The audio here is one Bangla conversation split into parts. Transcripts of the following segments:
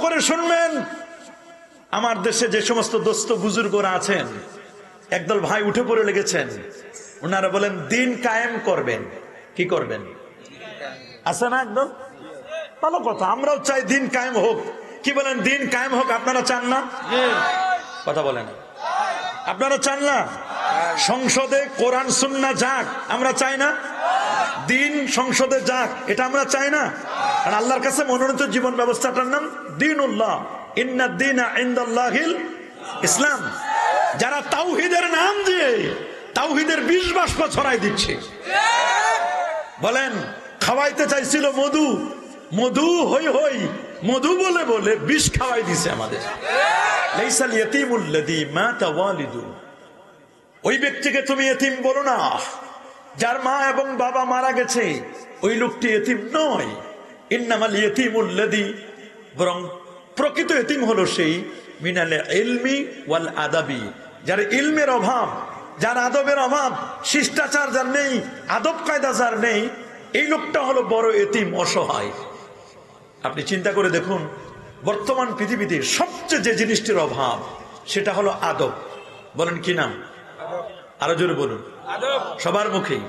করে শুনবেন, আমার দেশে যে সমস্ত দোস্ত বুজুর্গরা আছেন, একদল ভাই উঠে পড়ে লেগেছেন, ওনারা বলেন দিন কায়েম করবেন। কি করবেন? আছে না একদম ভালো কথা, আমরাও চাই দিন কায়েম হোক। কি বলেন, দিন কায়েম হোক? আপনারা চান না? কথা বলেন, আপনারা চান না সংসদে কোরআন সুন্নাহ যাক? আমরা চাই না দিন সংসদে যাক? এটা আমরা চাই না। আর আল্লাহর কাছে মনোনীত জীবন ব্যবস্থাটার নাম দ্বীনুল্লাহ, ইন্নাদ দীনা ইনদাল্লাহিল ইসলাম। যারা তাওহীদের নাম দিয়ে তাওহীদের বিষ বাষ্প ছড়াই দিচ্ছে, বলেন খাওয়াইতে চাইছিল মধু, মধু হই হই মধু বলে বলে বিষ খাওয়াই দিছে আমাদের। লাইসাল ইয়াতীমুল লাযী মাতা ওয়ালিদু, ওই ব্যক্তিকে তুমি এতিম বলো না যার মা এবং বাবা মারা গেছে, ওই লোকটি এতিম নয়। ইন্নামাল ইয়াতীমুল লাযী, বরং প্রকৃত এতিম হলো সেই মিনাল ইলমি ওয়াল আদাবি, যার ইলমের অভাব, যার আদবের অভাব, শিষ্টাচার যার নেই, আদব কায়দা যার নেই, এই লোকটা হলো বড় এতিম, অসহায়। আপনি চিন্তা করে দেখুন, বর্তমান পৃথিবীতে সবচেয়ে যে জিনিসটির অভাব সেটা হলো আদব। বলেন কি নাম? আরো জোরে বলুন। সবার মুখেই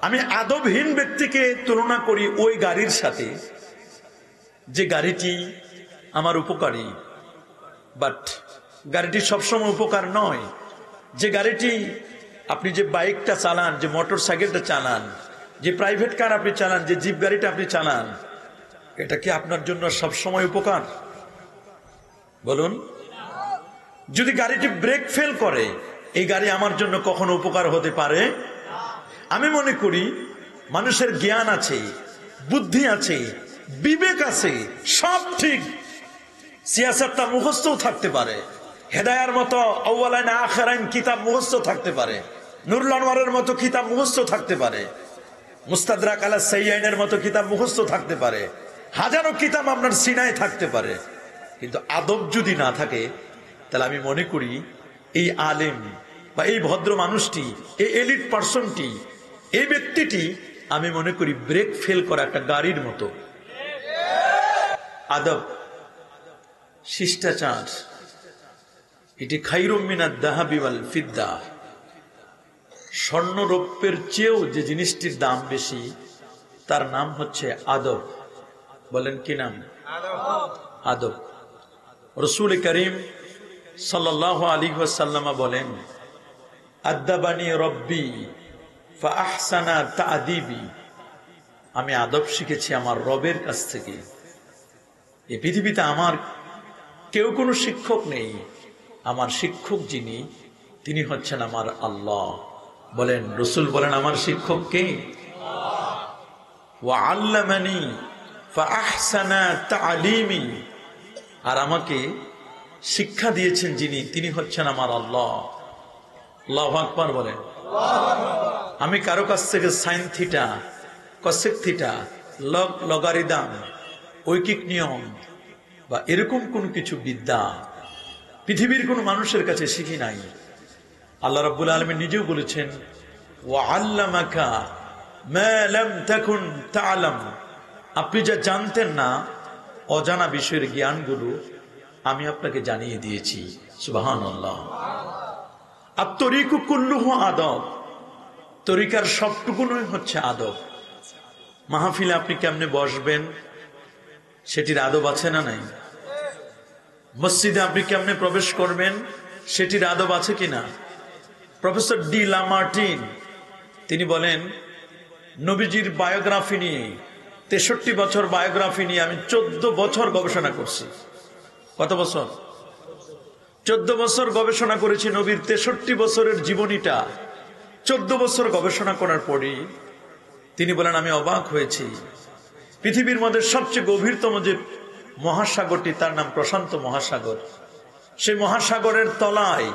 আমি আদবহীন ব্যক্তিকে তুলনা করি ওই গাড়ির সাথে যে গাড়িটি আমার উপকারী, বাট গাড়িটি সবসময় উপকার নয়। যে গাড়িটি আপনি, যে বাইকটা চালান, যে মোটর সাইকেলটা চালান, যে প্রাইভেট কার আপনি চালান, যে জিপ গাড়িটা আপনি চালান, এটা কি আপনার জন্য সবসময় উপকার? বলুন। যদি গাড়িটি ব্রেক ফেল করে, এই গাড়ি আমার জন্য কখনো উপকার হতে পারে? আমি মনে করি মানুষের জ্ঞান আছে, বুদ্ধি আছে, বিবেক আছে, সব ঠিক, সিয়াসতটা মুখস্থও থাকতে পারে, হেদায়ার মতো আউয়ালাইন আখিরাইন কিতাব মুখস্থ থাকতে পারে, নুরুল আনওয়ারের মতো কিতাব মুখস্থ থাকতে পারে, মুস্তাদরাক আলা সাইয়্যাইনের মতো কিতাব মুখস্থ থাকতে পারে, হাজারো কিতাব আপনার সিনায় থাকতে পারে, কিন্তু আদব যদি না থাকে, তাহলে আমি মনে করি এই আলেম বা এই ভদ্র মানুষটি, এই এলিট পার্সনটি, এই ব্যক্তিটি, আমি মনে করি ব্রেক ফেল করা একটা গাড়ির মতো। আদব, শিষ্টাচার, এটি খায়রুম মিনাদ যাহাবি ওয়াল ফিদ্দা, স্বর্ণ রৌপ্যের চেয়েও যে জিনিসটির দাম বেশি, তার নাম হচ্ছে আদব। বলেন কি নাম? আদব। রাসূল করিম সাল্লাল্লাহু আলাইহি ওয়াসাল্লাম বলেন, আদাবানি রব্বি ফাআহসানা তা'দীবি, আমি আদব শিখেছি আমার রবের কাছ থেকে। এই পৃথিবীতে আমার কেউ কোনো শিক্ষক নেই, আমার শিক্ষক যিনি, তিনি হচ্ছেন আমার আল্লাহ। বলেন, রাসূল বলেন আমার শিক্ষক কে? ওয়া আল্লামানি ফাআহসানা তা'লীমি, আর আমাকে শিক্ষা দিয়েছেন যিনি, তিনি হচ্ছেন আমার আল্লাহ। আল্লাহু আকবার বলেন। আমি কারো কাছ থেকে sine theta, cosec theta, log logarithm, ঐকিক নিয়ম বা এরকম কোন কিছু বিদ্যা পৃথিবীর কোন মানুষের কাছে শিখি নাই। আল্লাহ রাব্বুল আলামিন নিজেও বলেছেন, ওয়া আল্লামাকা মা লাম তাকুন তা'লাম, আপনি যা জানতেন না, অজানা বিষয়ের জ্ঞানগুলো আমি আপনাকে জানিয়ে দিয়েছি। সুবহানাল্লাহ। আত-তরিকু কুল্লুহু আদব, তরিকার সবটুকুই হচ্ছে আদব। মাহফিলে আপনি কেমনে বসবেন সেটির আদব আছে না নাই? মসজিদে আপনি কেমনে প্রবেশ করবেন সেটির আদব আছে কিনা? প্রফেসর ডি লামার্টিন তিনি বলেন, নবীজির বায়োগ্রাফি নিয়ে, 63 বছর বায়োগ্রাফি নিয়ে আমি 14 বছর গবেষণা করছি। কত বছর? 14 বছর গবেষণা করেছি নবীর 63 বছরের জীবনীটা। 14 বছর গবেষণা করার পরই তিনি বলেন, আমি অবাক হয়েছি, পৃথিবীর মধ্যে সবচেয়ে গভীরতম যে মহাসাগরটি, তার নাম প্রশান্ত মহাসাগর। সেই মহাসাগরের তলায়,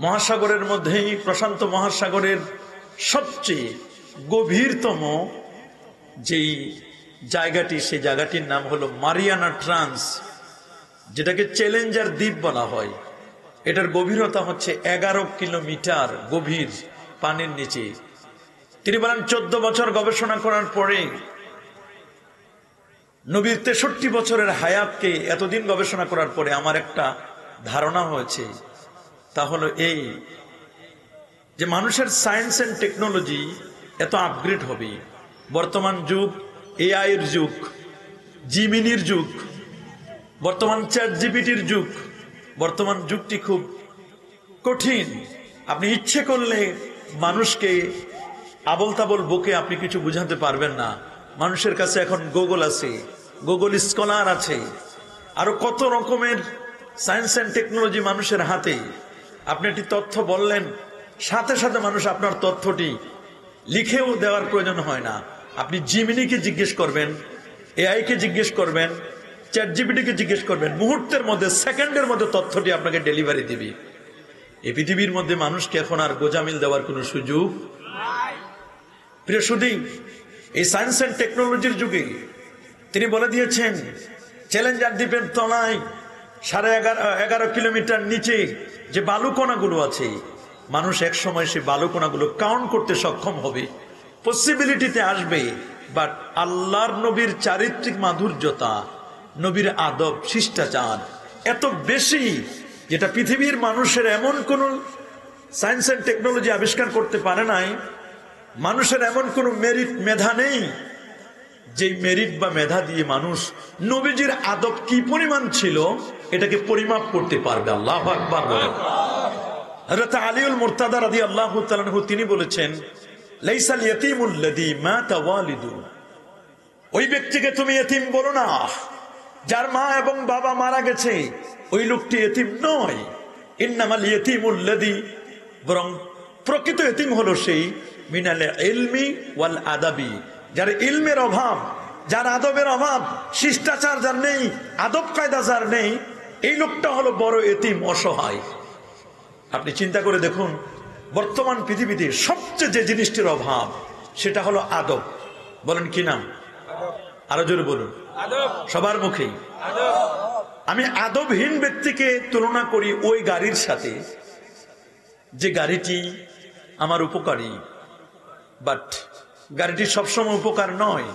মহাসাগরের মধ্যেই প্রশান্ত মহাসাগরের সবচেয়ে গভীরতম যেই জায়গাটি, সেই জায়গাটির নাম হলো মারিয়ানা ট্রান্স, যেটাকে চ্যালেঞ্জার দ্বীপ বলা হয়। এটার গভীরতা হচ্ছে 11 কিলোমিটার গভীর পানির নিচে। তিনি বলেন 14 বছর গবেষণা করার পরে নবীর 63 বছরের হায়াতকে এতদিন গবেষণা করার পরে আমার একটা ধারণা হয়েছে, তা হলো এই যে মানুষের সায়েন্স এন্ড টেকনোলজি এত আপগ্রেড হবে। বর্তমান যুগ এআই এর যুগ, জিমিনির যুগ, বর্তমান চ্যাট জিপিটির যুগ। বর্তমান যুগটি খুব কঠিন। আপনি ইচ্ছে করলে মানুষকে আবল তাবল বকে আপনি কিছু বুঝাতে পারবেন না। মানুষের কাছে এখন গুগল আছে, গুগল স্কলার আছে, আরো কত রকমের সায়েন্স এন্ড টেকনোলজি মানুষের হাতে। আপনি একটি তথ্য বললেন, সাথে সাথে মানুষ আপনার তথ্যটি লিখেও দেওয়ার প্রয়োজন হয় না। আপনি জিমিনিকে জিজ্ঞেস করবেন, এআই কে জিজ্ঞেস করবেন, চ্যাট জিপিটিকে জিজ্ঞেস করবেন, মুহূর্তের মধ্যে, সেকেন্ডের মধ্যে তথ্যটি আপনাকে ডেলিভারি দিবে। এই পৃথিবীর মধ্যে মানুষকে এখন আর গোজামিল দেওয়ার কোনো সুযোগ। প্রিয় সুধী, এই সায়েন্স এন্ড টেকনোলজির যুগে তিনি বলে দিয়েছেন, চ্যালেঞ্জার দ্বীপের তলায় 11.5 কিলোমিটার নিচে যে বালুকণাগুলো আছে, মানুষ এক সময় সেই বালুকণাগুলো কাউন্ট করতে সক্ষম হবে, পসিবিলিটিতে আসবে। বাট আল্লাহর নবীর চারিত্রিক মাধুর্যতা, নবীর আদব, শিষ্টাচার এত বেশি, যেটা পৃথিবীর মানুষের এমন কোন সায়েন্স এন্ড টেকনোলজি আবিষ্কার করতে পারে নাই। মানুষের এমন কোন মেরিট, মেধা নেই যে মেরিট বা মেধা দিয়ে মানুষ নবীজির আদব কি পরিমাণ ছিল এটাকে পরিমাপ করতে পারবে। আল্লাহু আকবার বলেন। হযরত আলীউল মুরতাদা রাদিয়াল্লাহু তাআলা আনহু তিনি বলেছেন, লাইসাল ইয়াতীমুল লাযী মাতা ওয়ালিদু, ওই ব্যক্তিকে তুমি এতিম বলো না যার মা এবং বাবা মারা গেছে, ওই লোকটি এতিম নয়। ইন্নামাল ইয়াতীমুল লাযী, বরং প্রকৃত এতিম হলো সেই মিনাল ইলমি ওয়াল আদাবি, যার ইলমের অভাব, যার আদবের অভাব, শিষ্টাচার যার নেই, আদব কায়দা যার নেই, এই লোকটা হলো বড় এতিম, অসহায়। আপনি চিন্তা করে দেখুন, বর্তমান পৃথিবীতে সবচেয়ে যে জিনিসটির অভাব সেটা হলো আদব। বলেন কি নাম? আরো জোরে বলুন। সবার মুখেই আমি আদবহীন ব্যক্তিকে তুলনা করি ওই গাড়ির সাথে যে গাড়িটি আমার উপকারী, বাট গাড়িটি সবসময় উপকার নয়।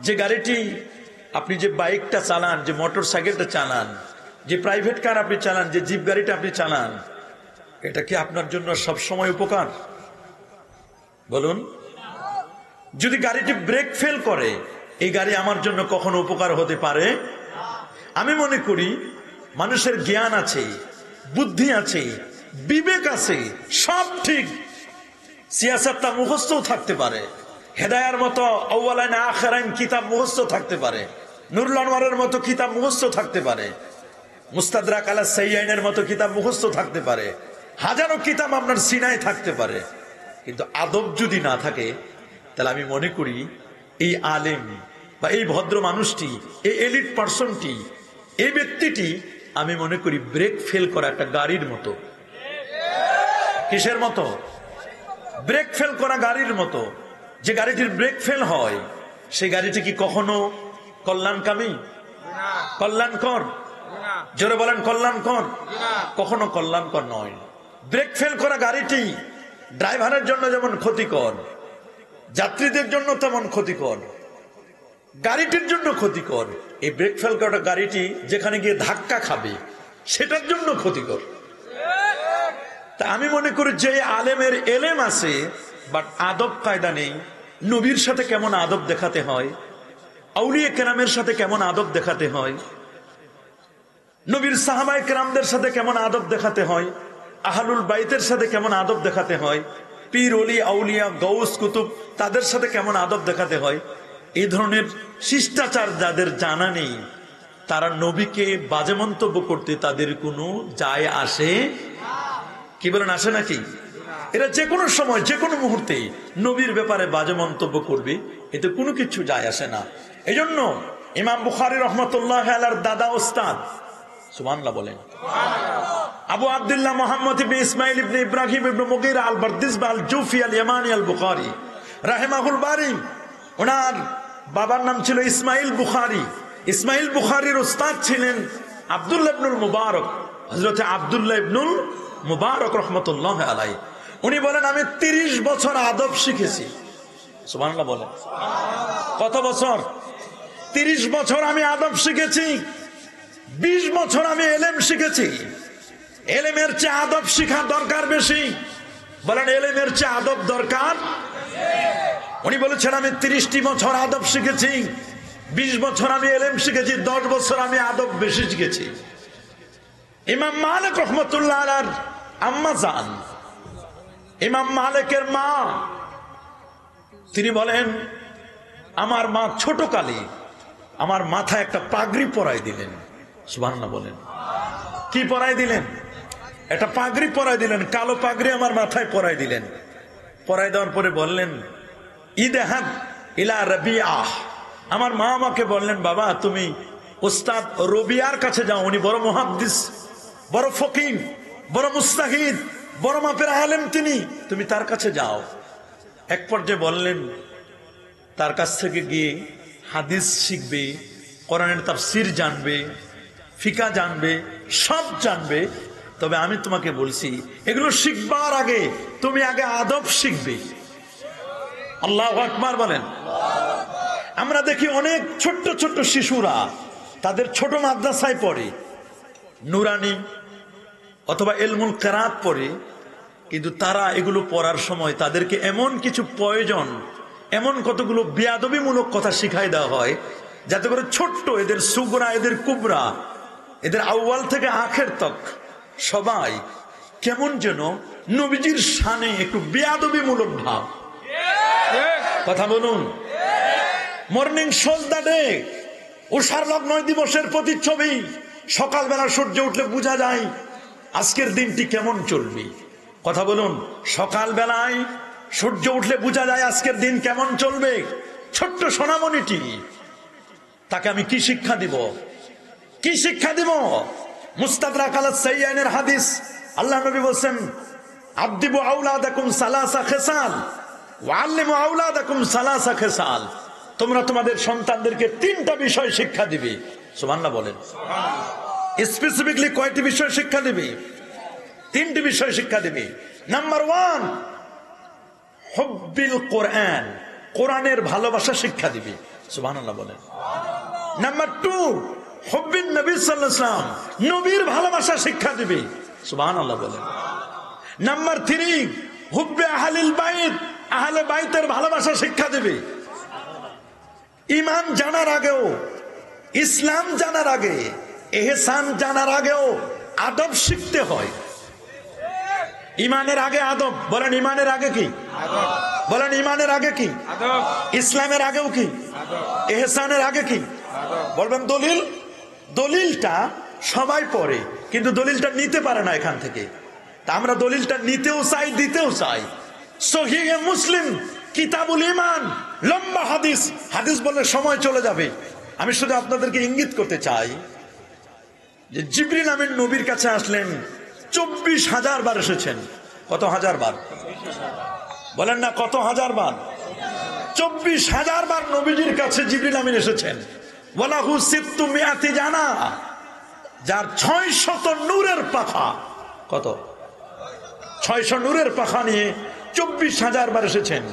যে গাড়িটি, আপনি যে বাইকটা চালান, যে মোটর সাইকেলটা চালান, যে প্রাইভেট কার আপনি চালান, যে জিপ গাড়িটা আপনি চালান, এটা কি আপনার জন্য সবসময় উপকার? বলুন। যদি গাড়িটি ব্রেক ফেল করে, এই গাড়ি আমার জন্য কখনো উপকার হতে পারে? আমি মনে করি মানুষের জ্ঞান আছে, বুদ্ধি আছে, বিবেক আছে, সব ঠিক, সিয়াসাতটা মুখস্থও থাকতে পারে, হেদায়ার মতো আউয়ালাইন আখিরাইন কিতাব মুখস্থ থাকতে পারে, নুরুল আনওয়ারের মতো কিতাব মুখস্থ থাকতে পারে, মুস্তাদরাক আলা সাইয়্যাইনের মতো কিতাব মুখস্থ থাকতে পারে, হাজারো কিতাব আপনার সিনায় থাকতে পারে, কিন্তু আদব যদি না থাকে, তাহলে আমি মনে করি এই আলেম বা এই ভদ্র মানুষটি, এই এলিট পার্সনটি, এই ব্যক্তিটি, আমি মনে করি ব্রেক ফেল করা একটা গাড়ির মতো। কিসের মতো? ব্রেক ফেল করা গাড়ির মতো। যে গাড়িটির ব্রেক ফেল হয়, সেই গাড়িটি কি কখনো কল্যাণকামী, কল্যাণকর? জোরে বলেন কল্যাণকর? কখনো কল্যাণকর নয়। ব্রেক ফেল করা গাড়িটি ড্রাইভারের জন্য যেমন ক্ষতিকর, যাত্রীদের জন্য তেমন ক্ষতিকর, গাড়িটির জন্য ক্ষতিকর। এই ব্রেক ফেল করা গাড়িটি যেখানে গিয়ে ধাক্কা খাবে, সেটার জন্য ক্ষতিকর। তা আমি মনে করি যে আলেমের এলেম আছে, বাট আদব কায়দা নেই, নবীর সাথে কেমন আদব দেখাতে হয়, আউলিয়া কেরামের সাথে কেমন আদব দেখাতে হয়, নবীর সাহাবায়ে কেরামদের সাথে কেমন আদব দেখাতে হয়, আহলুল বাইতের সাথে কেমন আদব দেখাতে হয়, পীর ওলি আউলিয়া গৌস কুতুব তাদের সাথে কেমন আদব দেখাতে হয়, এই ধরনের শিষ্টাচার যাদের জানা নেই, তারা নবীকে বাজে মন্তব্য করতে তাদের কোনো যায় আসে? কি বলেন, আসে নাকি? এরা যে কোনো সময়, যে কোনো মুহূর্তে নবীর ব্যাপারে বাজে মন্তব্য করবে, এতে কোনো কিছু যায় আসে না। এই জন্য ইমাম বুখারী রহমতুল্লাহ আলাইহির দাদা ওস্তাদ, সুবহানাল্লাহ বলেন, আবু আব্দুল্লাহ মুহাম্মদ ইবনে ইসমাইল ইবনে ইব্রাহিম ইবনে মুগীরা আল বারদিসবা আল জুফি আল ইয়ামানি আল বুখারী রাহিমাহুল বারী, ওনার বাবার নাম ছিল ইসমাইল বুখারী। ইসমাইল বুখারীর ওস্তাদ ছিলেন আব্দুল্লাহ ইবনুল মুবারক, হযরত আব্দুল্লাহ ইবনুল মুবারক রহমতুল্লাহ আলাইহি। উনি বলেন, আমি 30 বছর আদব শিখেছি। সুবহানাল্লাহ বলেন। কত বছর? 30 বছর আমি আদব শিখেছি, 20 বছর আমি এলেম শিখেছি। এলেমের চেয়ে আদব শিখা দরকার বেশি। বলেন এলেমের চেয়ে আদব দরকার। উনি বলেছেন আমি 30টি বছর আদব শিখেছি, 20 বছর আমি এলেম শিখেছি, 10 বছর আমি আদব বেশি শিখেছি। ইমাম মালিক রহমতুল্লাহ আলাইহির আম্মা জান, ইমাম মালিকের মা, তিনি বলেন আমার মা ছোট কালে আমার মাথায় একটা পাগড়ি পরাই দিলেন। সুবহানাল্লাহ বলেন। কি পরাই দিলেন? একটা পাগড়ি পরাই দিলেন, কালো পাগড়ি আমার মাথায় পরাই দিলেন। পরাই দেওয়ার পরে বললেন ইদহাব ইলা রাবিআহ। আমার মা আমাকে বললেন বাবা তুমি উস্তাদ রবিয়ার কাছে যাও, উনি বড় মুহাদ্দিস, বড় ফকিহ, বড় মুস্তাহিদ, বড় মাপের আলেম, তুমি তার কাছে যাও। এক পর্যায়ে বললেন তার কাছ থেকে গিয়ে হাদিস শিখবে, কোরআনের তাফসীর জানবে, ফিকা জানবে, সব জানবে। তবে আমি তোমাকে বলছি এগুলো শিখবার আগে তুমি আগে আদব শিখবে। আল্লাহু আকবার বলেন। আমরা দেখি অনেক ছোট্ট ছোট্ট শিশুরা তাদের ছোট মাদ্রাসায় পড়ে, নুরানি অথবা ইলমুল কিরাত পড়ে, কিন্তু তারা এগুলো পড়ার সময় তাদেরকে এমন কিছু প্রয়োজন, এমন কতগুলো বেয়াদবিমূলক কথা শিখাই দেওয়া হয় যাতে করে ছোট্ট এদের সুগরা, এদের কুবরা, এদের আউয়াল থেকে আখের তক সবাই কেমন যেন নবীজির শানে একটু বেয়াদবিমূলক ভাব। কথা বলুন। মর্নিং সজদা ডে, উষার লগ্ন দিবসের প্রতিচ্ছবি, সকালবেলা সূর্য উঠলে বোঝা যায় আজকের দিনটি কেমন চলবে। কথা বলুন। সকালবেলায় সূর্য উঠলে বোঝা যায় আজকের দিন কেমন চলবে। ছোট্ট সোনামণিটি, তাকে আমি কি শিক্ষা দিব? কি শিক্ষা দিব? মুস্তাদরাক আলা সাইয়্যানের হাদিস, আল্লাহ নবী বলেন আদিবু আওলাদাকুম সালাসা খিসাল ওয়া আল্লিমু আওলাদাকুম সালাসা খিসাল। তোমরা তোমাদের সন্তানদেরকে 3টা বিষয় শিক্ষা দিবে। সুবহানাল্লাহ বলেন। স্পেসিফিকলি কয়টি বিষয় শিক্ষা দিবে? 3টি বিষয় শিক্ষা দিবে। নাম্বার 1 হুব্বিল কোরআন, কোরআনের ভালোবাসা শিক্ষা দিবে। সুবহানাল্লাহ বলেন। নাম্বার 2 হুব্বিন নবী সাল্লাল্লাহু আলাইহি ওয়াসাল্লাম, নবীর ভালোবাসা শিক্ষা দিবে। সুবহানাল্লাহ বলেন। নাম্বার 3 হুব্বে আহলিল বাইত, আহলে বাইতের ভালোবাসা শিক্ষা দিবে। ঈমান জানার আগেও, ইসলাম জানার আগে, ইহসান জানার আগেও আদব শিখতে হয়। ইমানের আগে আদব। বলেন ইমানের আগে কি? বলেন ইমানের আগে কি? ইসলামের আগেও কি? ইহসানের আগে কি? বলবেন দলিল। দলিলটা সবাই পড়ে, কিন্তু দলিলটা নিতে পারে না এখান থেকে। তা আমরা দলিলটা নিতেও চাই, দিতেও চাই। সহিহ মুসলিম কিতাবুল ঈমান, লম্বা হাদিস। হাদিস বললে সময় চলে যাবে। আমি শুধু আপনাদেরকে ইঙ্গিত করতে চাই যে জিবরিল আমিন নবীর কাছে আসলেন 24,000 বার এসেছেন। কত হাজার বার? বলেন না কত হাজার বার? 24,000 বার নবীজির কাছে জিবরিল আমিন এসেছেন। ওয়ালাহু সিত্তু মিআতি জানা, যার 600 নূরের পাখা। কত? 600 নূরের পাখা নিয়ে 24,000 বার এসেছেন।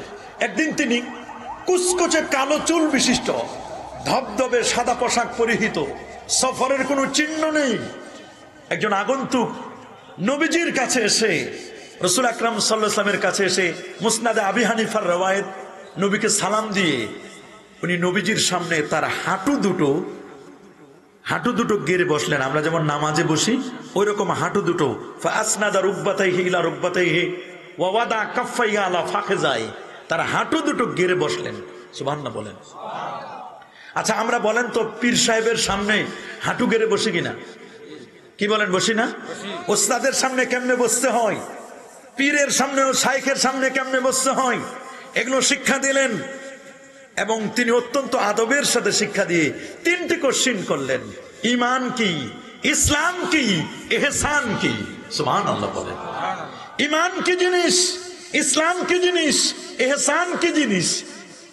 একদিন তিনি কুচকুচে কালো চুল বিশিষ্ট, ধবধবে সাদা পোশাক পরিহিত, সফরের কোনো চিহ্ন নেই, একজন আগন্তুক নবীজির কাছে এসে, রাসূল আকরাম সাল্লাল্লাহু আলাইহি ওয়াসাল্লামের কাছে এসে মুসনাদে আবি হানিফার রওয়ায়েত, নবীকে সালাম দিয়ে উনি নবীজির সামনে তার হাঁটু দুটো গেড়ে বসলেন। আমরা যেমন নামাজে বসি ওই রকম হাঁটু দুটো। ফাসনাদা রুকবাতাইহি ইলা রুকবাতাইহি ওয়া ওয়াদা কাফাইহি আলা ফাখিজাই, তার হাঁটু দুটো গেড়ে বসলেন। সুবহানাল্লাহ বলেন। আচ্ছা আমরা বলেন তো পীর সাহেবের সামনে হাঁটু গেড়ে বসি কিনা? কি বলেন? বসি না? ওস্তাদের সামনে কেমনে বসতে হয়, পীরের সামনে ও শাইখের সামনে কেমনে বসতে হয়, এগুলো শিক্ষা দিলেন। এবং তিনি অত্যন্ত আদবের সাথে শিক্ষা দিয়ে 3টি কোশ্চিন করলেন। ঈমান কি, ইসলাম কি, ইহসান কি? সুবহানাল্লাহ বলেন। ঈমান কি জিনিস, ইসলাম কি জিনিস, ইহসান কি জিনিস?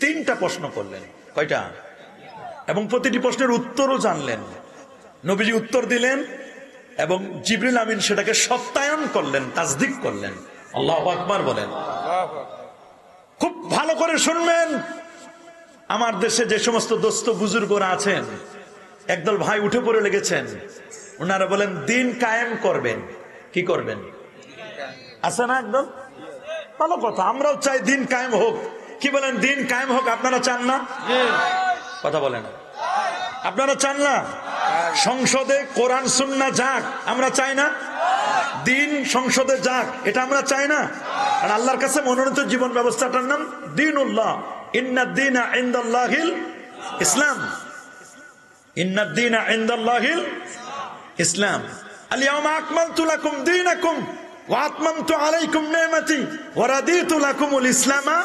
3টা প্রশ্ন করলেন। কয়টা? এবং প্রতিটি প্রশ্নের উত্তরও জানলেন। নবীজি উত্তর দিলেন এবং জিবরিল আমিন সেটাকে সত্যায়ন করলেন, তাসদিক করলেন। আল্লাহু আকবার বলেন। খুব ভালো করে শুনবেন। আমার দেশে যে সমস্ত দোস্ত বুজুর্গরা আছেন, একদল ভাই উঠে পড়ে লেগেছেন, ওনারা বলেন দিন কায়েম করবেন। কি করবেন? আছে না একদম ভালো কথা, আমরাও চাই দিন কায়েম হোক। কি বলেন, দিন কায়েম হোক? আপনারা চান না? কথা বলেন, আপনারা চান না সংসদে কোরআন সুন্নাহ যাক? আমরা চাই না দিন সংসদে যাক? এটা আমরা চাই না। আর আল্লাহর কাছে মনোনীত জীবন ব্যবস্থাটার নাম দ্বীনুল্লাহ। ইন্নাদ-দীনা ইনদাল্লাহিল ইসলাম। ইন্নাদ-দীনা ইনদাল্লাহিল ইসলাম। আল-ইয়াওমা আকমালতু লাকুম দীনাকুম ওয়া আতমামতু আলাইকুম নি'মাতি ওয়া রাদিতু লাকুমুল ইসলামা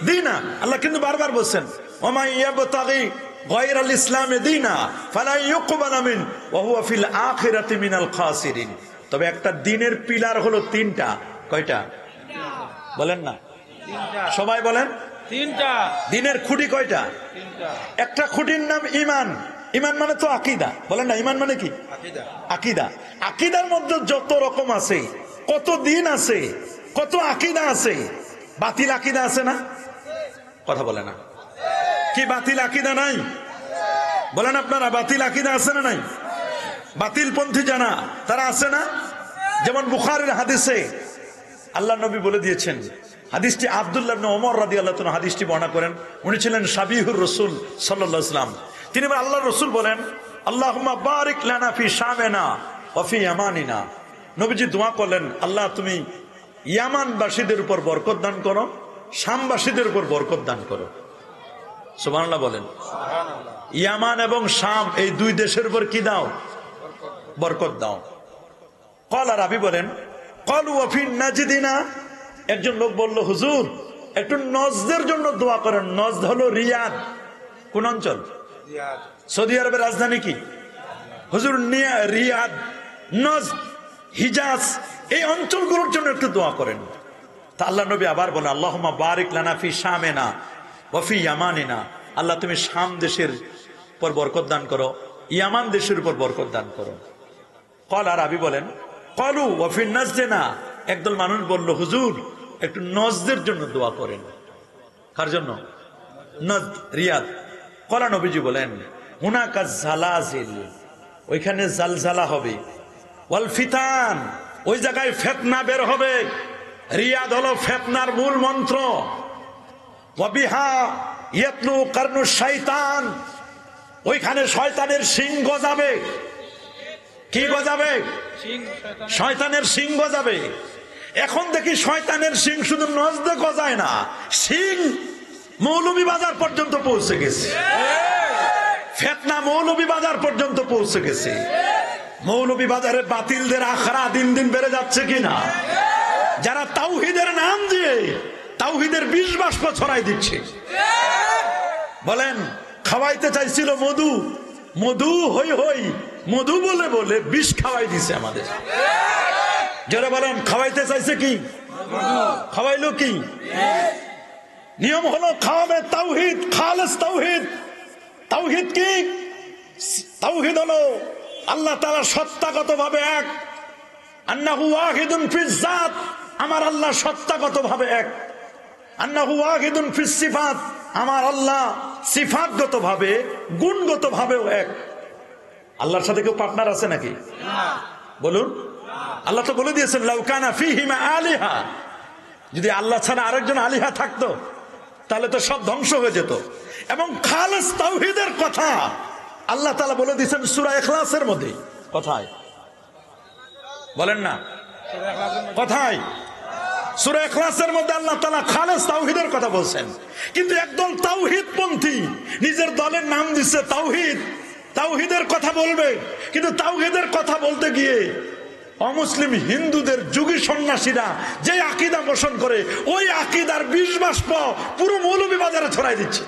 দীনা। আল্লাহ কিন্তু বারবার বলছেন, ওয়া মান ইয়াবতাগি গায়রাল ইসলামি দীনা ফালা ইউকবালা মিন ওয়া হুয়া ফিল আখিরাতি মিনাল খাসিরিন। তবে একটা দিনের পিলার হলো তিনটা। কয়টা বলেন না? সবাই বলেন। তিনটা। দিনের খুঁটি কয়টা? তিনটা। একটা খুঁটির নাম ঈমান। ঈমান মানে তো আকীদা। বলেন না, ঈমান মানে কি? আকীদা। আকীদা। আকীদার মধ্যে যত রকম আছে, কত দিন আছে, কত আকীদা আছে। বাতিল আকীদা আছে না? কথা বলে না। কি বাতিল আকীদা নাই? বলেন আপনারা, বাতিল আকীদা আছে না নাই? বাতিল পন্থী জানা তারা আছে না? যেমন বুখারীর হাদিসে আল্লাহ নবী বলে দিয়েছেন, হাদিসটি আব্দুল্লাহ ইবনে ওমর রাদিয়াল্লাহু তাআলা হাদিসটি বর্ণনা করেন। উনি ছিলেন সাবিহুর রাসূল সাল্লাল্লাহু আলাইহি ওয়াসাল্লাম। তিনি আল্লাহর রাসূল বলেন, আল্লাহুম্মা বারিক লানা ফি শামিনা ওয়া ফি ইয়ামানিনা। নবীজি দোয়া করলেন, আল্লাহ তুমি ইয়ামানবাসীদের উপর বরকত দান করো, শামবাসীদের উপর বরকত দান করো। সুবহানাল্লাহ বলেন। সুবহানাল্লাহ। ইয়ামান এবং শাম এই দুই দেশের উপর কি দাও? বরকত দাও। ক্বালা, রাবী বলেন, ক্বালু ওয়া ফি নাজদিনা। একজন লোক বলল, হুজুর একটু নজদের জন্য দোয়া করেন। নজদ হলো রিয়াদ। কোন অঞ্চল? রিয়াদ। সৌদি আরবের রাজধানী কি? হুজুর রিয়াদ, নজদ, হিজাজ, এই অঞ্চলগুলোর জন্য একটু দোয়া করেন। তা আল্লাহ নবী আবার বলেন, আল্লাহুম্মা বারিক লানা ফি শামিনা ওয়া ফি ইয়ামানিনা। আল্লাহ তুমি শাম দেশের উপর বরকত দান করো, ইয়ামান দেশের উপর বরকত দান করো। ক্বালা, রাবী বলেন, ক্বালু ওয়া ফি নাজদিনা। একদল মানুষ বলল, হুজুর একটু নজদের জন্য দোয়া করেন। কার জন্য? নজদ, রিয়াদ। ক্বালা, নবীজি বলেন, হুনাকা জালাজিল, ওইখানে জালজালা হবে, ওয়াল ফিতান, ওই জায়গায় ফিতনা বের হবে। রিয়াদ হলো ফিতনার মূল মন্ত্র। ওয়া বিহা ইয়াতলু কারনু শাইতান, ওইখানে শয়তানের শিং গজাবে। কি গজাবে? শয়তানের শিং গজাবে। এখন দেখি শয়তানের শিং শুধু নজদে গজায় না, শিং মৌলভীবাজার পর্যন্ত পৌঁছে গেছে। ফিতনা মৌলভীবাজার পর্যন্ত পৌঁছে গেছে। মৌলভীবাজারে বাতিলদের আখড়া দিন দিন বেড়ে যাচ্ছে কিনা? যারা তাওহীদের নাম দিয়ে তাওহীদের বিষ বাষ্প ছড়াই দিচ্ছে। বলেন, খাওয়াইতে চাইছিল মধু, মধু হই হই মধু বলে বলে বিষ খাওয়াই দিছে আমাদের। যারা বলেন খাওয়াইতে চাইছে কি? খাওয়াইলো কি? নিয়ম হলো খাওয়াবে তাওহীদ, খালেস তাওহীদ। তাওহীদ কি? তাওহীদ হলো আল্লাহ তাআলা সত্তাগতভাবে এক। আন্নাহু ওয়াহিদুন ফিজ জাত, আমার আল্লাহ সত্তাগতভাবে এক। আন্নাহু ওয়াহিদুন ফিস সিফাত, আমার আল্লাহ সিফাতগতভাবে গুণগতভাবেও এক। আল্লাহর সাথে কেউ পার্টনার আছে নাকি? বলুন। আল্লাহ তো বলে দিয়েছেন, লাউ কানা ফীহিমা আলিহা, যদি আল্লাহ ছাড়া আরেকজন আলিহা থাকতো তাহলে তো সব ধ্বংস হয়ে যেত। এবং খালেস তাওহীদের কথা আল্লাহ তাআলা বলে দিয়েছেন সূরা ইখলাসের মধ্যে। কোথায় বলেন না? কোথায়? সূরা ইখলাসের মধ্যে আল্লাহ তাআলা খালেস তাওহীদের কথা বলছেন। কিন্তু একদল তাওহীদ পন্থী নিজের দলের নাম দিচ্ছে তাওহীদ, তাওহীদের কথা বলবে, কিন্তু তাওহীদের কথা বলতে গিয়ে অমুসলিম হিন্দুদের যুগী সন্ন্যাসীরা যে আকীদা পোষণ করে, ওই আকীদার বিষ বাষ্প পুরো মৌলভীবাজারে ছড়াই দিচ্ছে,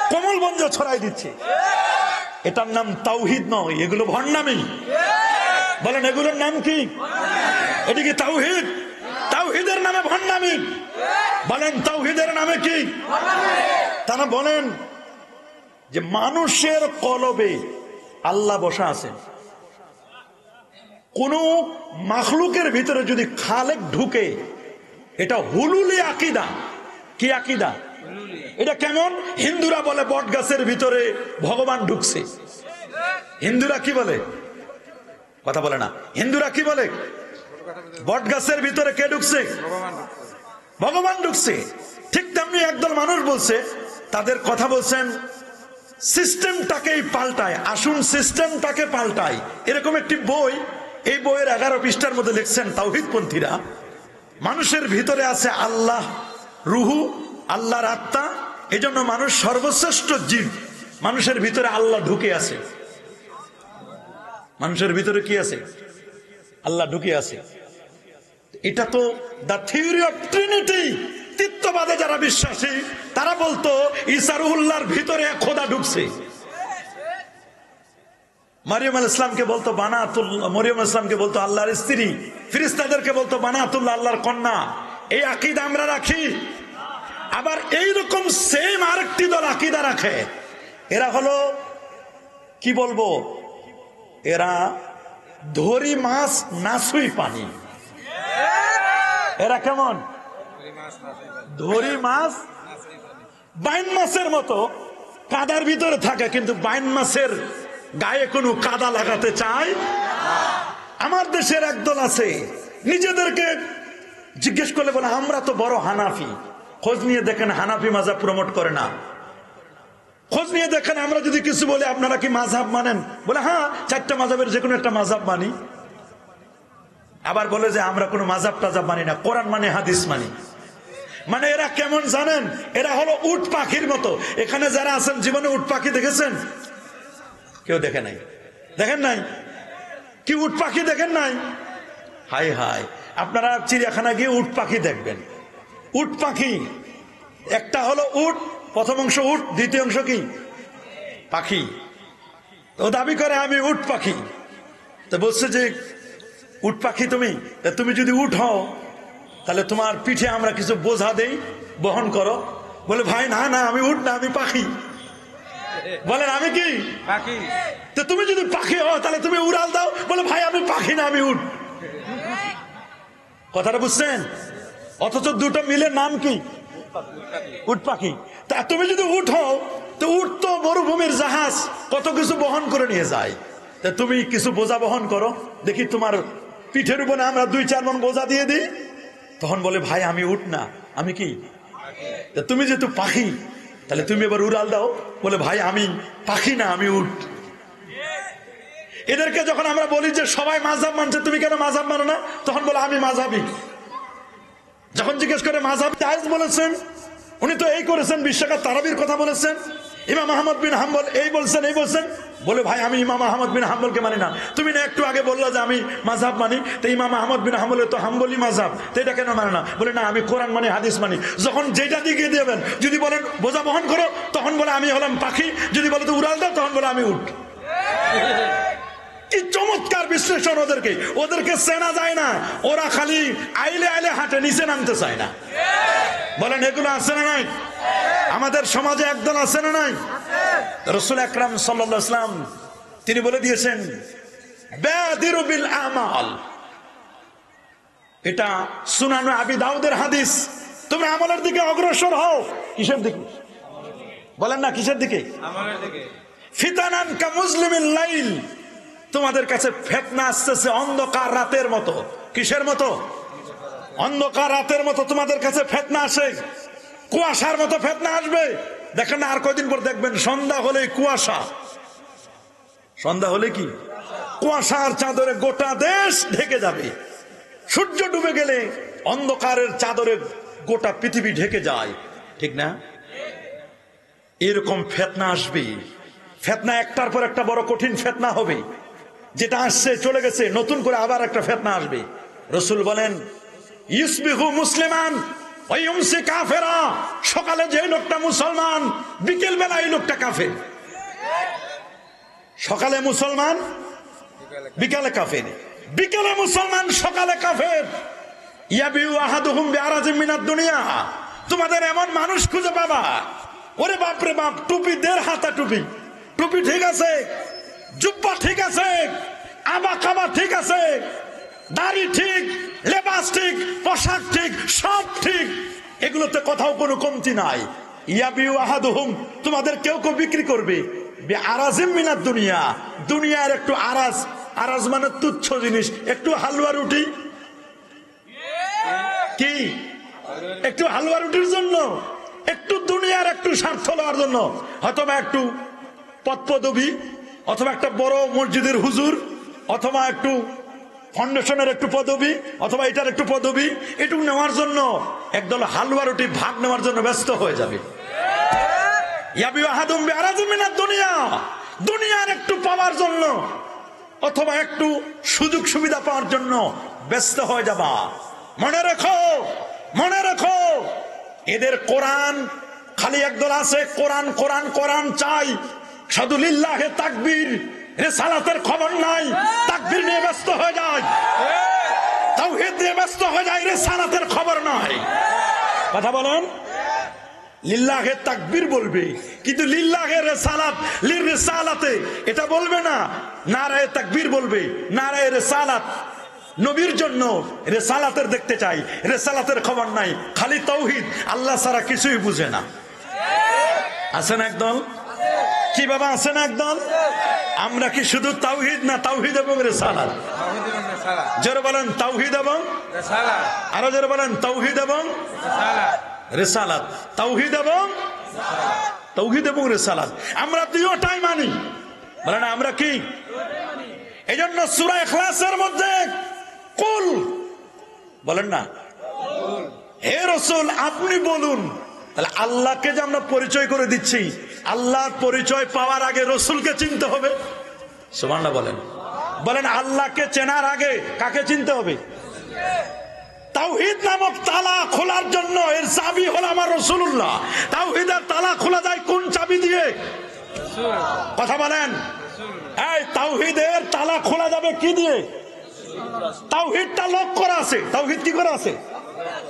কমলগঞ্জে ছড়াই দিচ্ছে। এটার নাম তাওহীদ নয়, এগুলো ভণ্ডামি। বলেন, এগুলোর নাম কি? এটি কি তাওহীদ? তাওহীদের নামে ভণ্ডামি। বলেন, তাওহীদের নামে কি? তারা বলেন যে মানুষের কলবে আল্লাহ বসা আছেন। কোন মাখলুকের ভিতরে যদি খালেক ঢুকে, এটা হুলুলি আকীদা। কি আকীদা? এটা কেমন? হিন্দুরা বলে বট গাছের ভিতরে ভগবান ঢুকছে। হিন্দুরা কি বলে? কথা বলে না। হিন্দুরা কি বলে? বট গাছের ভিতরে কে ঢুকছে? ভগবান ঢুকছে। ঠিক তেমনি একদল মানুষ বলছে, তাদের কথা বলছেন সিস্টেমটাকেই পাল্টায়, আসুন সিস্টেমটাকে পাল্টাই। এরকম একটি বই, এই বইয়ের 11 পৃষ্ঠার মধ্যে লিখছেন তাওহীদপন্থীরা, মানুষের ভিতরে আছে আল্লাহ, রুহু, আল্লাহর আত্মা। এই জন্য মানুষ সর্বশ্রেষ্ঠ জীব। মানুষের ভিতরে আল্লাহ ঢুকে আছে। মানুষের ভিতরে কি আছে? আল্লাহ ঢুকে আছে। এটা তো দ্য থিওরি অফ ট্রিনিটি। তৃতীয়বাদে যারা বিশ্বাসী তারা বলতো ঈসা রুহুল্লাহর ভিতরে খোদা ঢুকছে। মারিয়াম আলাইহিস সালামকে বলতো বানাতুল্লাহ, মরিয়ম আলাইহিস সালামকে বলতো আল্লাহর স্ত্রী, ফেরেশতাদেরকে বলতো বানাতুল্লাহ, আল্লাহর কন্যা। এই আকীদা আমরা রাখি। আবার এইরকম সেম আরেকটি দল আকীদা রাখে। এরা হলো কি বলবো, এরা ধরি মাছ নাসুই পানি। এরা কেমন? ধরি মাছ বাইন মাছের মতো কাদার ভিতরে থাকে, কিন্তু বাইন মাছের গায়ে কোনো কাদা লাগাতে চায়। আমার দেশের একদল আছে, নিজেদেরকে জিজ্ঞেস করলে বলে আমরা তো বড় হানাফি। খোঁজ নিয়ে দেখেন হানাফি মাযহাব প্রমোট করে না। খোঁজ নিয়ে দেখেন আমরা যদি কিছু বলি আপনারা কি মাযহাব মানেন, বলে হ্যাঁ 4টা মাযহাবের যে কোনো একটা মাযহাব মানি। আবার বলে যে আমরা কোনো মাযহাব টাযহাব মানি না, কোরআন মানে, হাদিস মানি। মানে এরা কেমন জানেন? এরা হলো উট পাখির মতো। এখানে যারা আছেন জীবনে উট পাখি দেখেছেন? কেউ দেখে নাই? দেখেন নাই? কি উট পাখি দেখেন নাই? হাই হাই, আপনারা চিড়িয়াখানা গিয়ে উট পাখি দেখবেন। উট পাখি একটা হলো উট, প্রথম অংশ উট, দ্বিতীয় অংশ কি? পাখি। ও দাবি করে আমি উট পাখি। তো বলছে যে উট পাখি তুমি, তুমি যদি উট হও তাহলে তোমার পিঠে আমরা কিছু বোঝা দেই, বহন করো। বলে ভাই না না, আমি উট না, আমি পাখি। বলেন আমি কি? পাখি। তো তুমি যদি পাখি হও তাহলে তুমি উড়াল দাও। বলে ভাই আমি পাখি না, আমি উট। কথাটা বুঝছেন? অথচ দুটো মিলে নাম কি? উট পাখি। তা তুমি যদি উট হও, তো উট তো মরুভূমির জাহাজ, কত কিছু বহন করে নিয়ে যায়। তা তুমি কিছু বোঝা বহন করো দেখি, তোমার পিঠের উপরে আমরা 2-4 মণ বোঝা দিয়ে দিই। তখন বলে ভাই আমি উট না, আমি কি? তুমি যেহেতু পাখি তাহলে তুমি এবার উড়াল দাও। বলে ভাই আমি পাখি না, আমি উট। এদেরকে যখন আমরা বলি যে সবাই মাযহাব মানছে, তুমি কেন মাযহাব মানো না? তখন বলে আমি মাযহাবী। যখন জিজ্ঞেস করে মাযহাব জায়েজ বলেছেন, উনি তো এই করেছেন, 20 রাকাত তারাবির কথা বলেছেন, ইমাম আহমদ বিন হাম্বল এই বলছেন, এই বলছেন। বলে ভাই আমি ইমাম আহমদ বিন হাম্বলকে মানি না। তুমি না একটু আগে বললা যে আমি মাযহাব মানি, তো ইমাম আহমদ বিন হাম্বলের তো হাম্বলি মাযহাব, তো এটা কেন মানে না? বলে না আমি কোরআন মানি, হাদিস মানি। যখন যেটা দিকে দেবেন, যদি বলেন বোঝা বহন করো, তখন বলে আমি হলাম পাখি। যদি বলে তো উড়াল দাও, তখন বলে আমি উঠ। কি চমৎকার বিশ্লেষণ! ওদেরকে চেনা যায় না। ওরা খালি আইলে আইলে হাঁটে, নিচে নামতে চায় না। বলেন এগুলো আছে না নাই? আমাদের সমাজে একদল আছে না নাই? রাসূল আকরাম সাল্লাল্লাহু আলাইহি ওয়াসাল্লাম তিনি বলে দিয়েছেন বাদিরু বিল আমাল। এটা সুনান আবি দাউদের হাদিস। তুমি আমলের দিকে অগ্রসর হও। কিসের দিকে? বলেন না কিসের দিকে? আমলের দিকে। ফিতানান কা মুজলিমিল লাইল। তোমাদের কাছে ফিতনা আসছে অন্ধকার রাতের মতো। কিসের মতো? অন্ধকার রাতের মতো তোমাদের কাছে ফিতনা আসে। কুয়াশার মতো ফিতনা আসবে। দেখেন না, আর কয়দিন পর দেখবেন সন্ধ্যা হলে কুয়াশা। সন্ধ্যা হলে কি? কুয়াশার চাদরে গোটা দেশ ঢেকে যাবে। সূর্য ডুবে গেলে অন্ধকারের চাদরে গোটা পৃথিবী ঢেকে যায়, ঠিক না? এরকম ফিতনা আসবে। ফিতনা একটার পর একটা বড় কঠিন ফিতনা হবে। যেটা আসছে চলে গেছে, নতুন করে আবার একটা ফিতনা আসবে। রাসূল বলেন ইউসবিহু মুসলিমান ওয়া ইউমসি কাফেরা। সকালে যে লোকটা মুসলমান, বিকেল বেলা এই লোকটা কাফের। সকালে মুসলমান, বিকালে কাফের। বিকেলে মুসলমান, সকালে কাফের। ইয়াবিউ আহাদুহুম বিআরাজিম মিনাদ দুনিয়া। তোমাদের এমন মানুষ খুঁজে পাবা, ওরে বাপ রে বাপ, টুপি 1.5 হাতা টুপি, টুপি ঠিক আছে, জুব্বা ঠিক আছে, আবা কাবা ঠিক আছে, দাড়ি ঠিক, লেবাস ঠিক, পোশাক ঠিক, সব ঠিক, এগুলোতে কোথাও কোনো কমতি নাই। ইয়াবিউ আহাদুহুম, তোমাদের কেউ কেউ বিক্রি করবে বিআরাজিম মিনাদ দুনিয়া, দুনিয়ার একটু আরাজ, আরাজ মানে তুচ্ছ জিনিস, একটু হালুয়া রুটি, কি একটু হালুয়া রুটির জন্য, একটু দুনিয়ার একটু স্বার্থ লওয়ার জন্য, অথবা একটু পদপদবী, অথবা একটা বড় মসজিদের হুজুর, অথবা একটু ফাউন্ডেশনের একটু পদবী, অথবা এটার একটু পদবী, এটুকু নেওয়ার জন্য একদল হালুয়া রুটি ভাগ নেওয়ার জন্য ব্যস্ত হয়ে যাবে। ইয়াবিউ আহাদুম বিআরাজিম মিনাদ দুনিয়া, দুনিয়ার একটু পাওয়ার জন্য অথবা একটু সুযোগ সুবিধা পাওয়ার জন্য ব্যস্ত হয়ে যাবা। মনে রেখো, মনে রেখো, এদের কোরআন খালি একদল আছে, কোরআন কোরআন কোরআন চাই, শুধু লিল্লাহে তাকবীর, রিসালাতের খবর নাই, তাকবীর নিয়ে ব্যস্ত হয়ে যায়, তাওহীদ নিয়ে ব্যস্ত হয়ে যায়, রিসালাতের খবর নাই। কথা বলেন, লিল্লাহে তাকবীর বলবে কিন্তু লিল্লাহে রিসালাত, লির রিসালাতে এটা বলবে না। নারায়ে তাকবীর বলবে, নারায়ে রিসালাত, নবীর জন্য রিসালাতের দেখতে চাই, রিসালাতের খবর নাই, খালি তাওহীদ, আল্লাহ ছাড়া কিছুই বুঝে না। আছেন একদল, কি বাবা আছেন একদল? আমরা কি শুধু তাওহীদ না তাওহীদ এবং রিসালাত? জোরে বলেন তাওহীদ এবং রিসালাত, আরো জোরে বলেন তাওহীদ এবং রিসালাত, রিসালাত, তাওহীদ এবং তাওহীদ এবং রিসালাত, আমরা দুটোটাই মানি। বলেন আমরা কি? এইজন্য সূরা ইখলাসের মধ্যে কুল বলেন না, হে রাসূল আপনি বলুন। তাহলে আল্লাহকে যে আমরা পরিচয় করে দিচ্ছি, আল্লাহর পরিচয় পাওয়ার আগে রাসূলকে চিনতে হবে। সুবহানাল্লাহ বলেন, বলেন আল্লাহকে চেনার আগে কাকে চিনতে হবে? তাওহীদ নামক তালা খোলার জন্য এর চাবি হলো আমার রাসূলুল্লাহ। তাওহীদের তালা খোলা যায় কোন চাবি দিয়ে? কথা বলেন, এই তাওহীদের তালা খোলা যাবে কি দিয়ে? তাওহীদটা লক করা আছে, তাওহীদ কি করা আছে?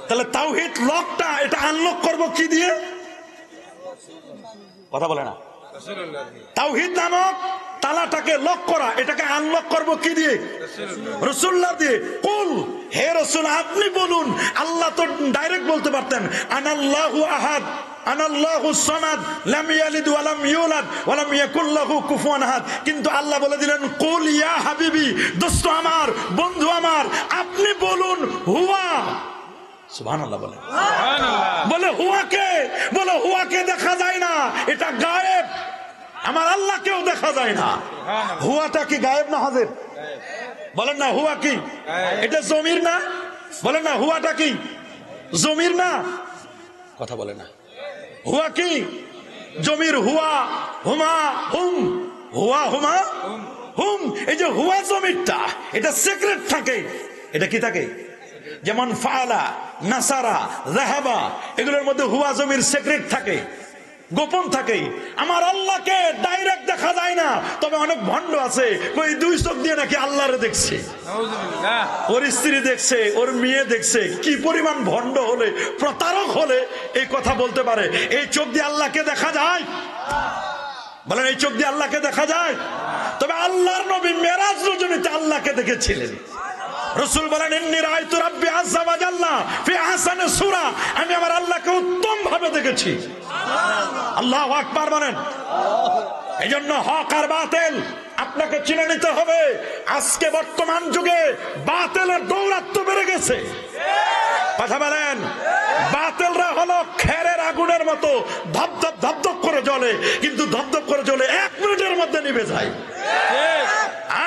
তাহলে তাওহীদ লকটা, এটা আনলক করব কি দিয়ে? কথা বলে না, তাওহীদ নামক তালাটাকে লক করা, এটাকে আনলক করব কি দিয়ে? রাসূলুল্লাহ দিয়ে। কুল, হে রাসূল আপনি বলুন। আল্লাহ তো ডাইরেক্ট বলতে পারতেন আনাল্লাহু আহাদ, আনাল্লাহু সামাদ, লাম ইয়ালিদ ওয়া লাম ইউলাদ ওয়া লাম ইয়াকুল লাহু কুফুয়ান আহাদ, কিন্তু আল্লাহ বলে দিলেন কুল ইয়া হাবিবি, দোস্ত আমার, বন্ধু আমার, আপনি বলুন হুয়া। সুবহানাল্লাহ বলে, বলে হুয়াকে, বলে হুয়াকে দেখা যায় না, এটা গায়েব, আমার আল্লাহকেও দেখা যায় না। হুয়াটা কি গায়েব না হাজির? বলেন না হুয়া কি? এটা জমির না? বলেন না হুয়াটা কি জমির না? কথা বলে না, হুয়া কি জমির? হুয়া, হুমা, হুম, হুয়া, হুমা, হুম। এই যে হুয়া জমিরটা, এটা সিক্রেট থাকে। এটা কি থাকে? যেমন ফাআলা, নাসারা, যাহাবা, এগুলোর মধ্যে হুয়া জমির সিক্রেট থাকে, গোপন থাকে। আমার আল্লাহকে ডাইরেক্ট দেখা যায় না, তবে অনেক ভণ্ড আছে ওই দুই চোখ দিয়ে নাকি আল্লাহরে দেখছে, ওর স্ত্রী দেখছে, ওর মেয়ে দেখছে। কি পরিমাণ ভণ্ড হলে, প্রতারক হলে এই কথা বলতে পারে? এই চোখ দিয়ে আল্লাহকে দেখা যায়? বলেন এই চোখ দিয়ে আল্লাহকে দেখা যায়? তবে আল্লাহর নবী মেরাজ রজনীতে আল্লাহকে দেখেছিলেন। রাসূল বলেন ইন্নী রাআইতু রাব্বি আযজা ওয়া জাল্লা ফি আহসানি সূরা, আমি আমার আল্লাহকে উত্তম ভাবে দেখেছি। আল্লাহু আকবার বলেন। এইজন্য হক আর বাতিল আপনাকে চিনে নিতে হবে। আজকে বর্তমান যুগে বাতিলের দৌরাত্ম্য বেড়ে গেছে। কথা বলেন, বাতিলরা হলো খেরের আগুনের মতো ধপধপ ধপধপ করে জ্বলে, কিন্তু ধপধপ করে জ্বলে 1 মিনিটের মধ্যে নিভে যায়।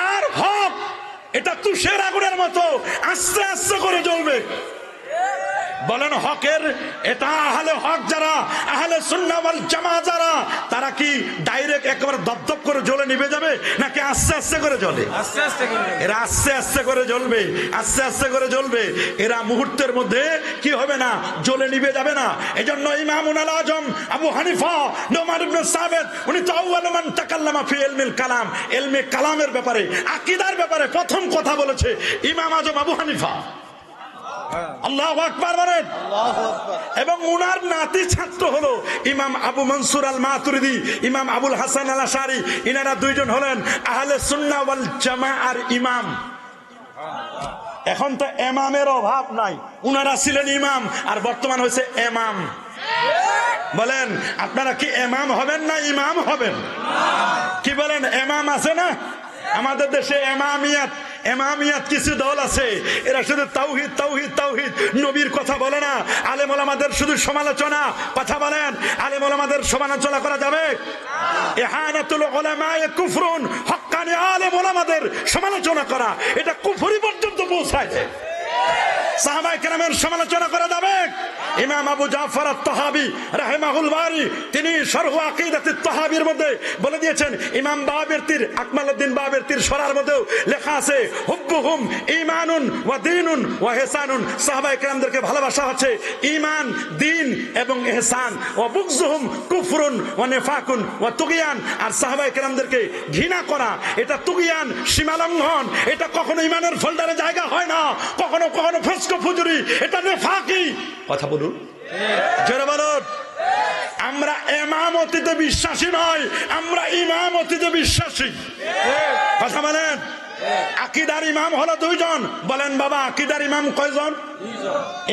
আর হক এটা তুষের আগুনের মতো আস্তে আস্তে করে জ্বলবে। বলেন হকের এটা আহলে হক যারা, আহলে সুন্নাহ ওয়াল জামাত যারা, তারা কি ডাইরেক্ট একেবারে দপদপ করে জ্বলে নিভে যাবে, নাকি আস্তে আস্তে করে জ্বলে? আস্তে আস্তে করে। এরা আস্তে আস্তে করে জ্বলবে, আস্তে আস্তে করে জ্বলবে। এরা মুহূর্তের মধ্যে কি হবে না, জ্বলে নিভে যাবে না। এজন্য ইমামুল আজম আবু হানিফা নুমান ইবনে সাবিত, উনি তো আউয়ালু মান তাকাল্লামা ফি ইলমিল কালাম, ইলমে কালামের ব্যাপারে, আকীদার ব্যাপারে প্রথম কথা বলেছে ইমাম আজম আবু হানিফা। আল্লাহু আকবার বলেন। এবং উনার নাতি ছাত্র হলো ইমাম আবু মনসুর আল মাতুরিদি, ইমাম আবুল হাসান আল আশারি। ইনারা দুইজন হলেন আহলে সুন্নাহ ওয়াল জামাআর ইমাম। এখন তো ইমামের অভাব নাই, উনারা ছিলেন ইমাম আর বর্তমান হয়েছে ইমাম। বলেন আপনারা কি ইমাম হবেন না ইমাম হবেন? কি বলেন? ইমাম আছে না আমাদের দেশে? এমামিয়াত কিছু দল আছে, এরা শুধু তাওহীদ তাওহীদ তাওহীদ, নবীর কথা বলে না। আলেম ওলামাদের শুধু সমালোচনা। কথা বলেন, আলেম ওলামাদের সমালোচনা করা যাবে? ইহানাতুল উলামায়ে কুফরুন, হক্কানি আলেম ওলামাদের সমালোচনা করা এটা কুফরি পর্যন্ত পৌঁছায় যায়। সাহাবায়ে কেরামের সমালোচনা করা যাবে? ইমাম আবু জাফর আত-তাহাবী রাহিমাহুল বারী তিনি শরহ আকীদাতুত তাহাবীর মধ্যে বলে দিয়েছেন, ইমাম বাবেরতির আকমালউদ্দিন বাবেরতির শরার মধ্যেও লেখা আছে, হুব্বুহুম ঈমানুন ওয়া দীনুন ওয়া ইহসানুন, সাহাবায়ে কেরামদেরকে ভালোবাসা হচ্ছে ঈমান, দ্বীন এবং ইহসান, ওয়া বুগযুহুম কুফরুন ওয়া নিফাকুন ওয়া তুগয়ান, আর সাহাবায়ে কেরামদেরকে ঘৃণা করা এটা তুগয়ান, সীমালঙ্ঘন, এটা কখনো ঈমানের ফোল্ডারে জায়গা হয় না, কখনো কখনো ফসক ফুজুরি, এটা নিফাকি। কথা বলুন জোরে বলুন। আমরা ইমামতিতে বিশ্বাসী নয়, আমরা ইমামতিতে বিশ্বাসী। কথা বলেন। আকীদার ইমাম হলো দুইজন। বলেন বাবা, আকীদার ইমাম কয়জন?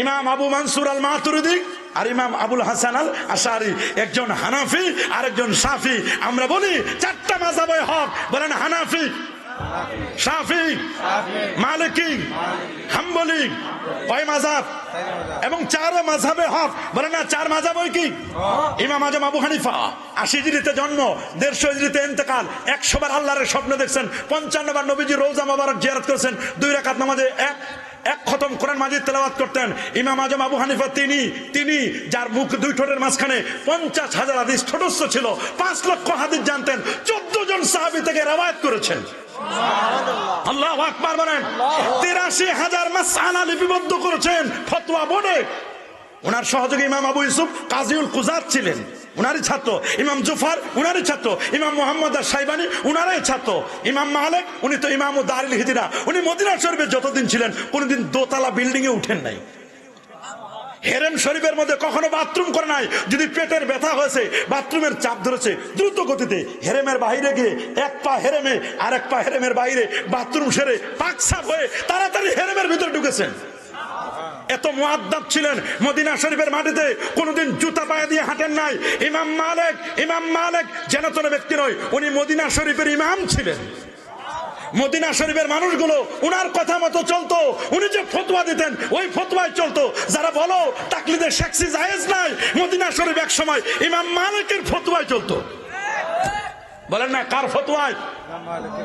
ইমাম আবু মানসুর আল মাতুরিদি আর ইমাম আবুল হাসান আল আশআরী, একজন হানাফি আর একজন শাফি। আমরা বলি চারটা মাযহাবে হক। বলেন হানাফি, শাফি, মালিকি, হাম্বলি। কয় মাযহাব? এবং চার মাযহাবে হক। বলেন না চার মাযহাব ওই কি? ইমাম আজম আবু হানিফা ৮০ হিজরিতে জন্ম, ১৫০ হিজরিতে ইন্তেকাল, ১০০ বার আল্লাহর স্বপ্ন দেখছেন, ৫৫ বার নবীজি রওজা মোবারক জিয়ারত করেছেন, ২ রাকাত নামাজে এক খতম কোরআন মাজিদ তেলাওয়াত করতেন। ইমাম আজম আবু হানিফা তিনি যার মুখ দুই ঠোঁটের মাঝখানে ৫০,০০০ হাদিস ঠোঁটস্থ ছিল, ৫ লক্ষ হাদিস জানতেন, ১৪ জন সাহাবী থেকে রওয়ায়াত করেছেন। আল্লাহু আকবার বলেন। ৮৩,০০০ মাসআলা লিপিবদ্ধ করেছেন ফতোয়া বোর্ডে। ওনার সহযোগী ইমাম আবু ইউসুফ কাজীউল কুযাত ছিলেন, উনারই ছাত্র। ইমাম জুফার উনারই ছাত্র। ইমাম মুহাম্মদ আশ-শাইবানী উনারই ছাত্র। ইমাম মালিক উনি তো ইমামু দারুল হিজরা, উনি মদিনা শরীফে যতদিন ছিলেন কোনদিন দোতলা বিল্ডিং এ উঠেন নাই। হেরেম শরীফের মধ্যে কখনো বাথরুম করে নাই। যদি পেটের ব্যথা হয়েছে, বাথরুমের চাপ ধরেছে, দ্রুত গতিতে হেরেমের বাইরে গিয়ে এক পা হেরেমে আর এক পা হেরেমের বাইরে বাথরুম সেরে পাক সাফ হয়ে তাড়াতাড়ি হেরেমের ভিতরে ঢুকেছেন। এত মুআদ্দাব ছিলেন। মদিনা শরীফের মাটিতে কোনোদিন জুতা পায়ে দিয়ে হাঁটেন নাই। ইমাম মালিক যেন তেন ব্যক্তি নয়, উনি মদিনা শরীফের ইমাম ছিলেন। মদিনা শরীফের মানুষগুলো উনার কথা মতো চলতো। উনি যে ফতোয়া দিতেন ওই ফতোয়ায় চলতো। যারা বলো তাকলিদে শেখসি জায়েজ নাই, মদিনা শরীফ এক সময় ইমাম মালিকের ফতোয়ায় চলতো। বলেন না কার ফতোয়ায়?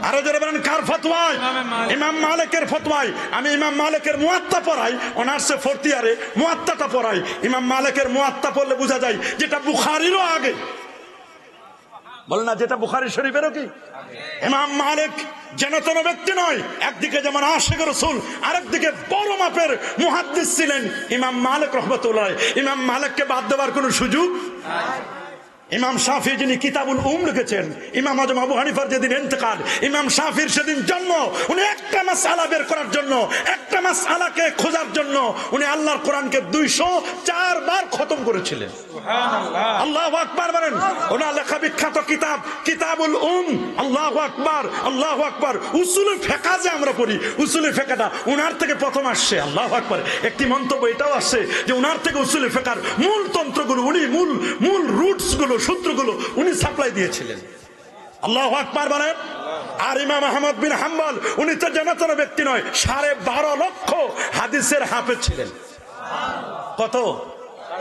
আরো জোরে বলেন কার ফতোয়ায়? ইমাম মালিকের ফতোয়ায়। আমি ইমাম মালিকের মুয়াত্তা পড়াই, অনার্সে 4th ইয়ারে মুয়াত্তাটা পড়াই। ইমাম মালিকের মুয়াত্তা পড়লে বোঝা যায় যেটা বুখারীরও আগে। বলেন না যেটা বুখারী শরীফেরও কি? ইমাম মালিক যেন তেন ব্যক্তি নয়। একদিকে যেমন আশিক রাসূল, আরেকদিকে বড় মাপের মুহাদ্দিস ছিলেন ইমাম মালিক রাহমাতুল্লাহ। ইমাম মালিককে বাদ দেওয়ার কোনো সুযোগ নাই। ইমাম শাফি যিনি কিতাবুল উম লিখেছেন, ইমাম আজম আবু হানিফার যেদিন ইন্তেকাল, ইমাম শাফির সেদিন জন্ম। উনি একটা মাসআলা বের করার জন্য, একটা মাসআলাকে খোঁজার জন্য উনি আল্লাহর কোরআনকে 204 বার খতম করেছিলেন। সুবহানাল্লাহ, আল্লাহু আকবার বলেন। ওনার লেখা বিখ্যাত কিতাব কিতাবুল উম। আল্লাহু আকবার, আল্লাহু আকবার। উসুলে ফিকহ যে আমরা পড়ি, উসুলে ফিকহটা উনার থেকে প্রথম আসছে। আল্লাহু আকবার। একটি মন্তব্য এটাও আসছে যে উনার থেকে উসুলে ফিকহর মূল তন্ত্রগুলো উনি মূল রুটস গুলো, সূত্রগুলো উনি সাপ্লাই দিয়েছিলেন। আল্লাহু আকবার বলেন। আর ইমাম আহমদ বিন হাম্বল উনি তো জানাতেন ব্যক্তি নয়, 12.5 লক্ষ হাদিসের হাফেজ ছিলেন। কত?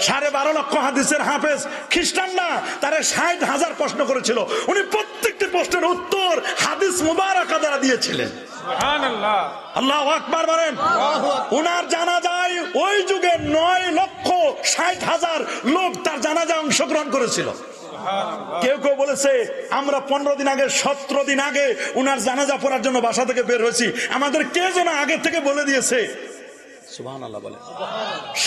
12.5 লক্ষ হাদিসের হাফেজ। খ্রিস্টানরা তারা 60,000 প্রশ্ন করেছিল, উনি প্রত্যেকটি প্রশ্নের উত্তর হাদিস মুবারাকা দ্বারা দিয়েছিলেন। সুবহানাল্লাহ, আল্লাহু আকবার বলেন। উনার জানাজায় ওই যুগে 9,60,000 লোক তার জানাজায় অংশগ্রহণ করেছিল। কেউ কেউ বলেছে আমরা 15 দিন আগে 17 দিন আগে উনার জানাজা পড়ার জন্য বাসা থেকে বের হয়েছি, আমাদের কে যেন আগে থেকে বলে দিয়েছে। সুবহানাল্লাহ বলেন।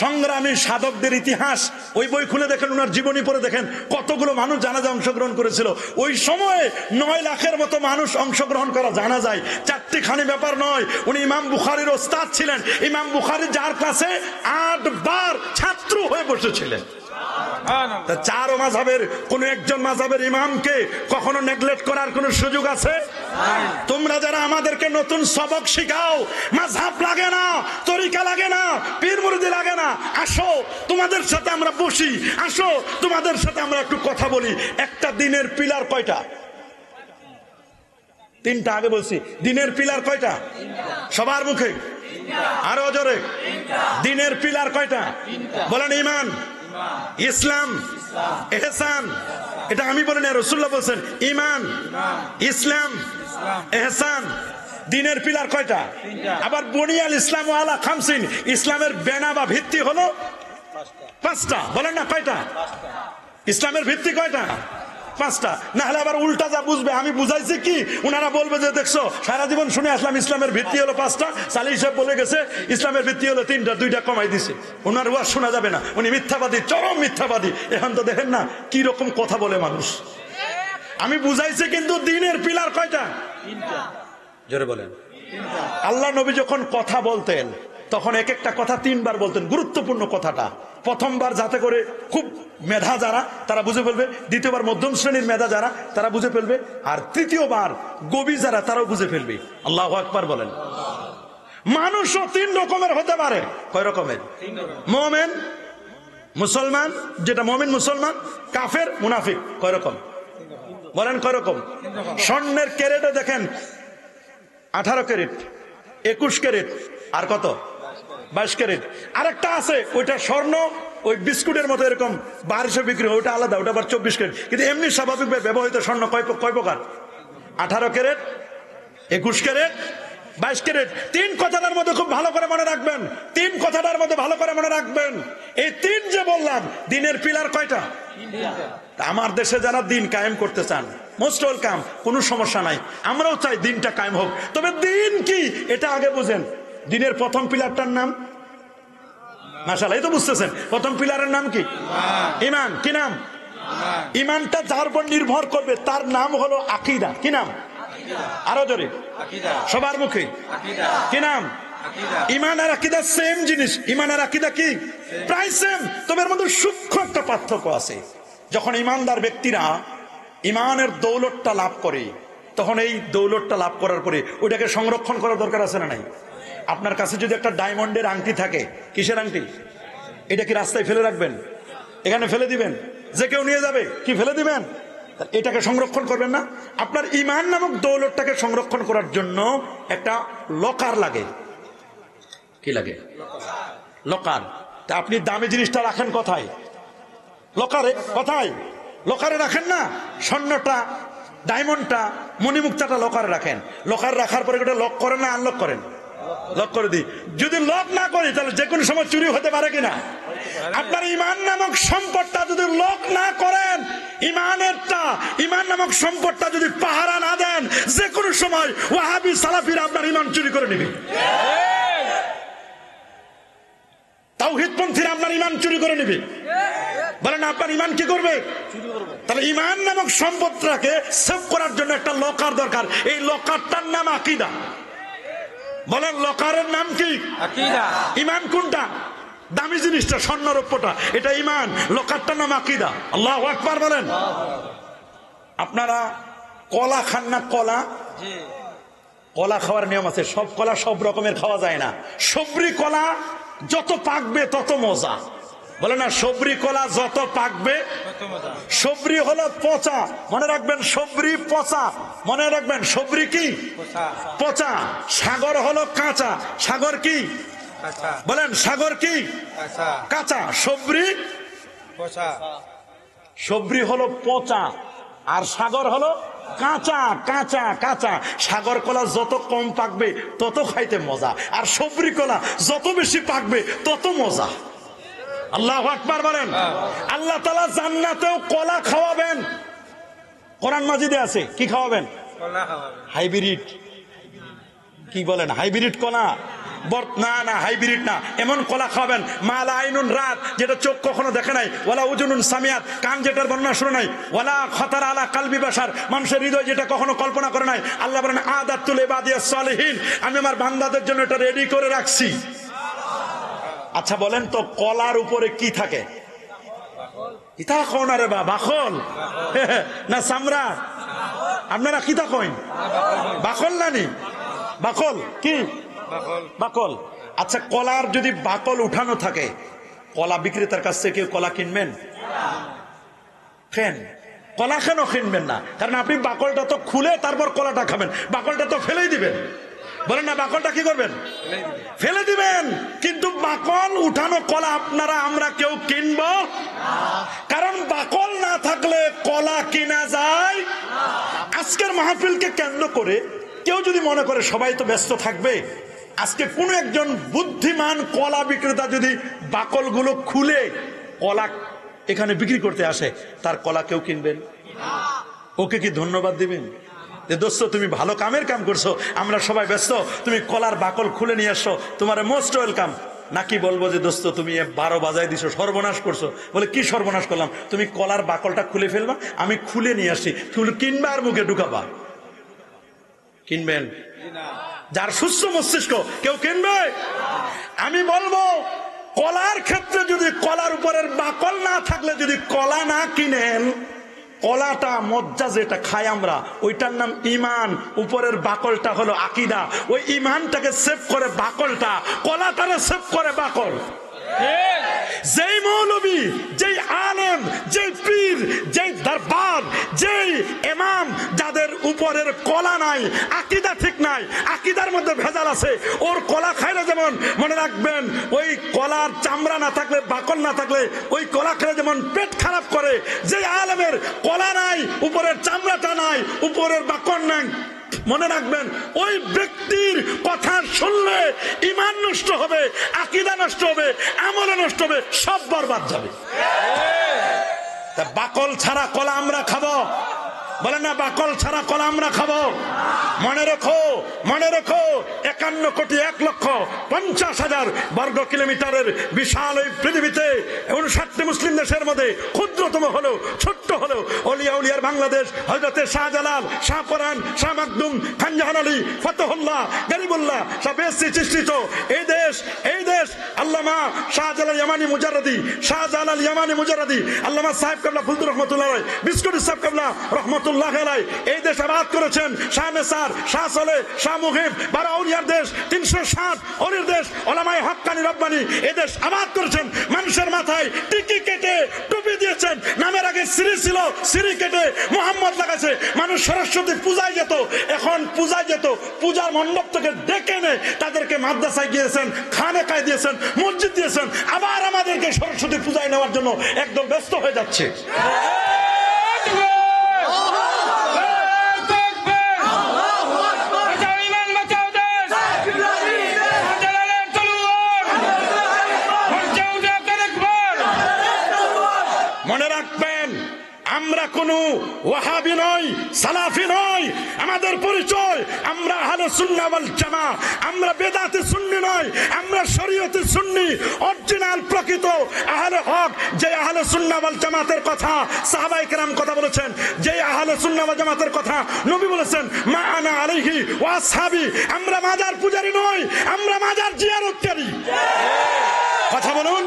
সংগ্রামী সাধকদের ইতিহাস ওই বই খুলে দেখেন, উনার জীবনী পড়ে দেখেন কতগুলো মানুষ জানাজা অংশগ্রহণ করেছিল। ওই সময়ে 9 লাখের মতো মানুষ অংশগ্রহণ করা জানা যায়। 4টি ব্যাপার নয়। উনি ইমাম বুখারীর ওস্তাদ ছিলেন। ইমাম বুখারী যার কাছে 8 বার ছাত্র হয়ে বসেছিলেন। তা চারো মাযহাবের কোন একজন মাযহাবের ইমামকে কখনো নেগলেক্ট করার কোন সুযোগ আছে? তোমরা যারা আমাদেরকে নতুন সবক শিখাও, মাযহাব লাগে না, তরিকা লাগে না, পীর মুরিদি লাগে না, আসো তোমাদের সাথে আমরা বসি, আসো তোমাদের সাথে আমরা একটু কথা বলি। একটা দিনের পিলার কয়টা? তিনটা। আগে বলছি দিনের পিলার কয়টা? সবার মুখে আরো জোরে। দিনের পিলার কয়টা বলেন? ঈমান, ইসলাম, ইহসান। এটা আমি বলিনি, রাসূলুল্লাহ বলেছেন ঈমান, ইসলাম, ইহসান। দিনের পিলার কয়টা? আবার বুনিয়াল ইসলাম আলা খামসিন, ইসলামের বেনা বা ভিত্তি হলো পাঁচটা। বলেন না কয়টা? ইসলামের ভিত্তি কয়টা? পাঁচটা। না হলে আবার উল্টা যা বুঝবে, আমি বুঝাইছি কি, ওনারা বলবে যে দেখছো সারা জীবন শুনে আসলাম ইসলামের ভিত্তি হলো পাঁচটা, সালি সাহেব বলে গেছে ইসলামের ভিত্তি হলো তিনটা, দুইটা কমাই দিছে। ওনার ওয়াজ শোনা যাবে না, উনি মিথ্যাবাদী, চরম মিথ্যাবাদী। এখন তো দেখেন না কি রকম কথা বলে মানুষ। আমি বুঝাইছি কিন্তু দিনের পিলার কয়টা? জোরে বলেন। আল্লাহ নবী যখন কথা বলতেন তখন এক একটা কথা তিনবার বলতেন, গুরুত্বপূর্ণ কথাটা। প্রথমবার যাতে করে খুব মেধা যারা তারা বুঝে ফেলবে, দ্বিতীয়বার মধ্যম শ্রেণীর মেধা যারা তারা বুঝে ফেলবে, আর তৃতীয়বার গবি যারা তারাও বুঝে ফেলবে। আল্লাহু আকবার বলেন। মানুষও তিন রকমের হতে পারে। কয় রকমের? মুমিন, মুসলমান, যেটা মুমিন মুসলমান, কাফের, মুনাফিক। কয় রকম বলেন? কয় রকম? স্বর্ণের ক্যারেটে দেখেন 18 ক্যারেট, 21 ক্যারেট, আর কত? 22 ক্যারেট। আরেকটা আছে ওইটা স্বর্ণ, ওই বিস্কুটের মতো এরকম 1200 বিক্রি হয়, ওইটা আলাদা, ওটা আবার 24 ক্যারেট। কিন্তু এমনি স্বাভাবিকভাবে ব্যবহৃত স্বর্ণ কয় প্রকার? 18 ক্যারেট, 21 ক্যারেট, 22 ক্যারেট। তিন কথাটার মধ্যে খুব ভালো করে মনে রাখবেন, তিন কথাটার মধ্যে ভালো করে মনে রাখবেন। এই তিন যে বললাম, দিনের পিলার কয়টা? আমার দেশে যারা দিন কায়েম করতে চান, মোস্ট ওয়েলকাম, কোনো সমস্যা নাই। আমরাও চাই দিনটা কায়েম হোক, তবে দিন কি এটা আগে বুঝেন। দিনের প্রথম পিলারটার নাম, মাশাআল্লাহ, এই তো বুঝতেছেন, প্রথম পিলারের নাম কি? ঈমান। কি নাম? ঈমানটা যার উপর নির্ভর করবে তার নাম হলো আকীদা। কি নাম? আরো জোরে, সবার মুখে। কি নাম? ঈমান আর আকীদা সেম জিনিস। ঈমান আর আকীদা কি? প্রায় সেম, তবে এর মধ্যে সূক্ষ্ম একটা পার্থক্য আছে। যখন ঈমানদার ব্যক্তিরা ঈমানের দৌলতটা লাভ করে, তখন এই দৌলতটা লাভ করার পরে ওইটাকে সংরক্ষণ করার দরকার আছে না নাই? আপনার কাছে যদি একটা ডায়মন্ডের আংটি থাকে, কিসের আংটি? এটা কি রাস্তায় ফেলে রাখবেন? এখানে ফেলে দিবেন? যে কেউ নিয়ে যাবে, কি ফেলে দিবেন? এটাকে সংরক্ষণ করবেন না? আপনার ঈমান নামক দৌলতটাকে সংরক্ষণ করার জন্য একটা লকার লাগে। কি লাগে? লকার। তা আপনি দামি জিনিসটা রাখেন কোথায়? লকারে। কোথায়? লকারে রাখেন না? স্বর্ণটা, ডায়মন্ডটা, মণিমুক্তাটা লকারে রাখেন। লকার রাখার পরে ওটা লক করেন না আনলক করেন? লক করে দিই। যদি লক না করি তাহলে যে কোনো সময় চুরি হতে পারে কিনা? আপনার ঈমান নামক সম্পদটা যদি লক না করেন, ঈমান নামক সম্পদটা যদি পাহারা না দেন, যে কোনো সময় ওয়াহাবি সালাফিরা আপনার ঈমান চুরি করে নেবে। তাওহীদপন্থীরা আপনার ঈমান চুরি করে নেবে। বলেন আপনার ঈমান কি করবে? তাহলে ঈমান নামক সম্পদটাকে সেভ করার জন্য একটা লকার দরকার। এই লকারটার নাম আকীদা। বলেন লকারের নাম কি? আকীদা। ঈমান কোনটা? দামি জিনিসটা, স্বর্ণ রৌপ্যটা, এটা ঈমান। লকারটার নাম আকীদা। আল্লাহু আকবার বলেন। আপনারা কলা খান না? কলা, কলা খাওয়ার নিয়ম আছে। সব কলা সব রকমের খাওয়া যায় না। সবরি কলা যত পাকবে তত মজা। বলে না, সবরি কলা যত পাকবে। সবরি হলো পচা, মনে রাখবেন। সবরি পচা, মনে রাখবেন। সবরি কি? পচা। সাগর হলো কাঁচা। সাগর কি? বলেন সাগর কি? কাঁচা। সবরি পচা। সবরি হলো পচা আর সাগর হলো কাঁচা। কাঁচা কাঁচা। সাগর কলা যত কম পাকবে তত খাইতে মজা, আর সবরি কলা যত বেশি পাকবে তত মজা। আল্লাহু আকবার বলেন। আল্লাহ তাআলা জান্নাতেও কলা খাওয়াবেন। কোরআন মাজিদে আছে কি খাওয়াবেন? কলা খাওয়াবেন। হাইব্রিড কি বলেন? হাইব্রিড কলা? না না, হাইব্রিড না। এমন কলা খাওয়াবেন মালা আইনুন রাত, যেটা চোখ কখনো দেখে নাই, ওয়ালা উজুনুন সামিয়াত, কান যেটার বর্ণনা শুনে নাই, ওয়ালা খাতার আলা কালবি বাশার, মানুষের হৃদয় যেটা কখনো কল্পনা করে নাই। আল্লাহ বলেন আদাতুল ইবাদিয়াস সালিহিন, আমি আমার বান্দাদের জন্য এটা রেডি করে রাখছি। আচ্ছা বলেন তো, কলার উপরে কি থাকে? ইতা কও না রে বা বাকল না চামড়া? আপনারা কিতা কইন? বাকল নানি? বাকল কি? বাকল। আচ্ছা, কলার যদি বাকল উঠানো থাকে, কলা বিক্রেতার কাছ থেকে কেউ কলা কিনবেন? কেন কলা কেন কিনবেন না? কারণ আপনি বাকলটা তো খুলে তারপর কলাটা খাবেন, বাকলটা তো ফেলেই দিবেন। বলেন না, বাকলটা কি করবেন? ফেলে দিবেন। কিন্তু বাকল উঠানো কলা আপনারা আমরা কেউ কিনবো? কারণ বাকল না থাকলে কলা কিনা যায়। আজকের মাহফিলকে কেন্দ্র করে কেউ যদি মনে করে সবাই তো ব্যস্ত থাকবে, আজকে কোন একজন বুদ্ধিমান কলা বিক্রেতা যদি বাকলগুলো খুলে কলা এখানে বিক্রি করতে আসে, তার কলা কেউ কিনবেন? ওকে কি ধন্যবাদ দিবেন যে দোস্ত তুমি ভালো কামের কাম করছো, আমরা সবাই ব্যস্ত, তুমি কলার বাকল খুলে নিয়ে আসছো, তোমার মোস্ট ওয়েলকাম? নাকি বলবো যে দোস্ত তুমি 12 বাজায় দিছো, সর্বনাশ করছো? বলে কি সর্বনাশ করলাম? তুমি কলার বাকলটা খুলে ফেলবা, আমি খুলে নিয়ে আসছি, তুমি কিনবা আর মুখে ঢুকাবা। কিনবেন? যার সুস্থ মস্তিষ্ক কেউ কিনবে? আমি বলবো কলার ক্ষেত্রে যদি কলার উপরের বাকল না থাকলে যদি কলা না কিনেন, কলাটা মজ্জা যেটা খাই আমরা ওইটার নাম ইমান, উপরের বাকলটা হলো আকীদা। ওই ইমানটাকে সেভ করে বাকলটা, কলাটারে সেভ করে বাকল। যেই মৌলবী, যেই আলেম, যেই পীর, যেই দরবার, যেই ইমাম যাদের উপরের কলা নাই, আকীদা ঠিক নাই, আকীদার মধ্যে ভেজাল আছে, ওর কলা খাইলে যেমন মনে রাখবেন ওই কলার চামড়া না থাকলে, বাকল না থাকলে ওই কলা খেলে যেমন পেট খারাপ করে, যেই আলেমের কলা নাই, উপরের চামড়াটা নাই, উপরের বাকল নাই, মনে রাখবেন ওই ব্যক্তির কথা শুনলে ঈমান নষ্ট হবে, আকীদা নষ্ট হবে, আমল নষ্ট হবে, সব বরবাদ যাবে। তা বাকল ছাড়া কলা আমরা খাবো? বলেন না, বাকল ছাড়া কলা আমরা খাবো? মনে রেখো, মনে রেখো, 51,01,50,000 বর্গ কিলোমিটারের বিশাল এই পৃথিবীতে 59টি মুসলিম দেশের মধ্যে ক্ষুদ্রতম হলেও, ছোট্ট হলেও অলিয়া উলিয়ার বাংলাদেশ, হযরতে শাহজালাল, শাহপরান, শাহ মাকদুম, খান জাহান আলী, ফতহুল্লাহ, গরিবুল্লাহ, শাহ বেসি চিশতি, এই দেশ আল্লামা শাহজালাল ইয়ামানি মুজাররদি, শাহজালাল ইয়ামানি মুজাররদি, আল্লামা সাহেব কাবলা ফুলদুর রহমাতুল্লাহ আলাইহি, বিস্কুট সাহেব কাবলা রহমাতুল্লাহ আলাইহি এই দেশ আবাদ করেছেন। শাহ নেসার, শাহ সলে, শাহ মুহিব, 12 আউলিয়ার দেশ, 360 অলির দেশ, ওলামায়ে হক্কানি রব্বানি এই দেশ আবাদ করেছেন। মানুষের মাথায় টিকি কেটে টুপি দিয়েছেন, নামের আগে শ্রী ছিল, শ্রী কেটে মোহাম্মদ লাগাছে। মানুষ সরস্বতী পূজায় যেত, এখন পূজায় যেত, পূজার মণ্ডপ থেকে ডেকে এনে তাদেরকে মাদ্রাসায় গিয়েছেন, খানেকায় দিয়েছেন, মসজিদ দিয়েছেন, আবার আমাদেরকে সরস্বতী পূজায় নেওয়ার জন্য একদম ব্যস্ত হয়ে যাচ্ছে। মনে রাখবেন, আমরা কোনো ওয়াহাবি নই, সালাফি নই। আমাদের পরিচয় আমরা আহলে সুন্নাহ ওয়াল জামাত, আমরা বেদাতি সুন্নি নই, আমরা শরীয়তি সুন্নি, অরিজিনাল প্রকৃত আহলে হক। যে আহলে সুন্নাহ ওয়াল জামাতের কথা সাহাবায়ে কেরাম কথা বলেছেন, যে আহলে সুন্নাহ ওয়াল জামাতের কথা নবী বলেছেন, মা আনা আলাইহি ওয়া আসহাবি। আমরা মাজার পূজারি নই, আমরা মাজার জিয়ারতকারী। কথা বলুন,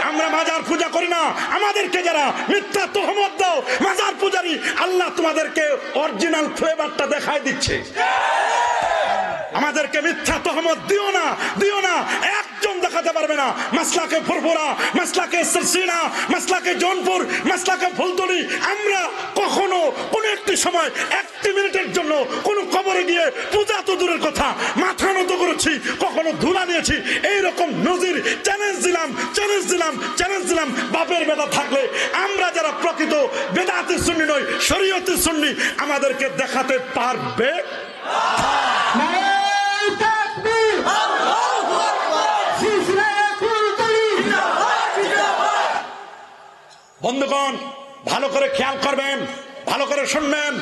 আমরা মাজার পূজা করি না। আমাদেরকে যারা মিথ্যা তহমত দাও মাজার পূজারি, আল্লাহ তোমাদেরকে অরিজিনাল ফ্লেভারটা দেখাই দিচ্ছে। আমাদেরকে মিথ্যা তহমত দিও না, দিও না। একজন দেখাতে পারবে না মাসলাকে ফুরফুরা, মাসলাকে সিলসিলা, মাসলাকে জৌনপুর, মাসলাকে ফুলতলি। আমরা কখনো কোনো একটি সময় 1 মিনিটের জন্য কোনো কবরে গিয়ে পূজা তো দূরের কথা, মাথা নত করেছি, কখনো ধুলা নিয়েছি? এইরকম নজির চ্যালেঞ্জ দিলাম, চ্যালেঞ্জ দিলাম, চ্যালেঞ্জ দিলাম। বাপের বেদা থাকলে আমরা যারা প্রকৃত বেদাতি সুন্নি নই, শরীয়তি সুন্নি, আমাদেরকে দেখাতে পারবে? বন্ধুগণ, ভালো করে খেয়াল করবেন, ভালো করে শুনবেন,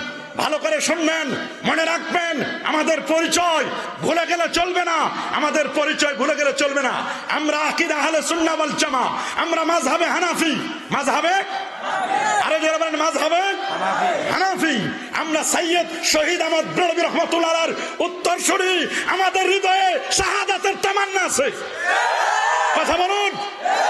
ভালো করে শুনবেন, মনে রাখবেন, আমাদের পরিচয় ভুলে গেলে চলবে না। আমাদের পরিচয় ভুলে গেলে চলবে না। আমরা আকীদা আহলে সুন্নাহ ওয়াল জামাত, আমরা মাযহাবে হানাফি, মাযহাবে আরে যারা বলেন মাযহাবে হানাফি। আমরা সৈয়দ শহীদ আহমদ বেরলভী রাহমাতুল্লাহ আলাইহির উত্তরসূরি। আমাদের হৃদয়ে শাহাদাতের তামান্না আছে। কথা বলুন।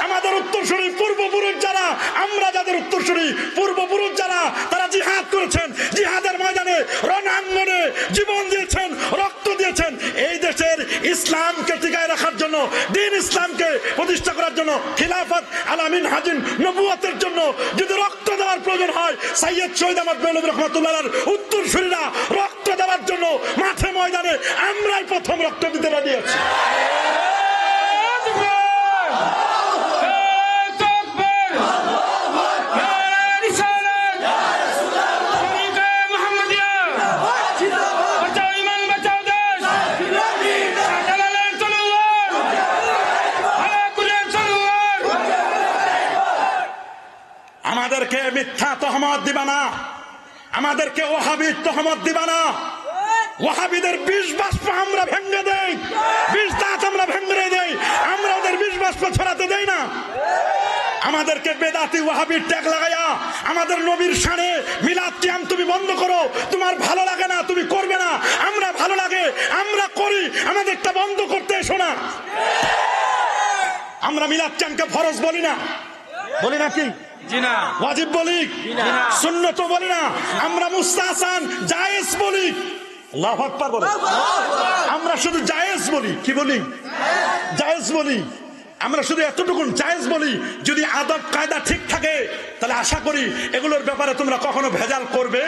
আমাদের উত্তরসূরি পূর্বপুরুষ যারা, আমরা যাদের উত্তরসূরি পূর্বপুরুষ যারা, তারা জিহাদ করেছেন, জিহাদের ময়দানে রণাঙ্গনে জীবন দিয়েছেন, রক্ত দিয়েছেন। এই দেশের ইসলামকে টিকায় রাখার জন্য, দ্বীন ইসলামকে প্রতিষ্ঠা করার জন্য, খিলাফত আলা মিনহাজিন নবুয়তের জন্য যদি রক্ত দেওয়ার প্রয়োজন হয়, সৈয়দ শহীদ আহমদ বেলবি রহমাতুল্লাহর উত্তরসূরিরা রক্ত দেওয়ার জন্য মাঠে ময়দানে আমরাই প্রথম রক্ত দিতে রাজি আছি। আমাদেরকে মিথ্যা তহমত দিবা না, আমাদেরকে ওয়াহাবি তহমত দিবা না। ওয়াহাবিদের বিষ বাষ্প আমরা ভেঙে দেই, বিষ দাঁত আমরা ভেঙে দেই, আমরা ওদের বিষ বাষ্প ছড়াতে দেই না। আমাদেরকে বেদাতি ওয়াহাবির ট্যাগ লাগাইয়া আমাদের নবীর শানে মিলাদ কিয়াম তুমি বন্ধ করো, তোমার ভালো লাগে না তুমি করবে না, আমরা ভালো লাগে আমরা করি, আমাদেরটা বন্ধ করতে এসো না। আমরা মিলাদ কিয়ামকে ফরজ বলি না, বলি না কি ওয়াজিব বলি, সুন্নত বলি না, আমরা মুস্তাহসান জায়েজ বলি। আল্লাহু আকবার বলে, আমরা শুধু জায়েজ বলি। কি বলি? জায়েজ বলি। আমরা শুধু এতটুকু জায়েজ বলি। যদি আদব কায়দা ঠিক থাকে তাহলে আশা করি এগুলোর ব্যাপারে তোমরা কখনো ভেজাল করবে,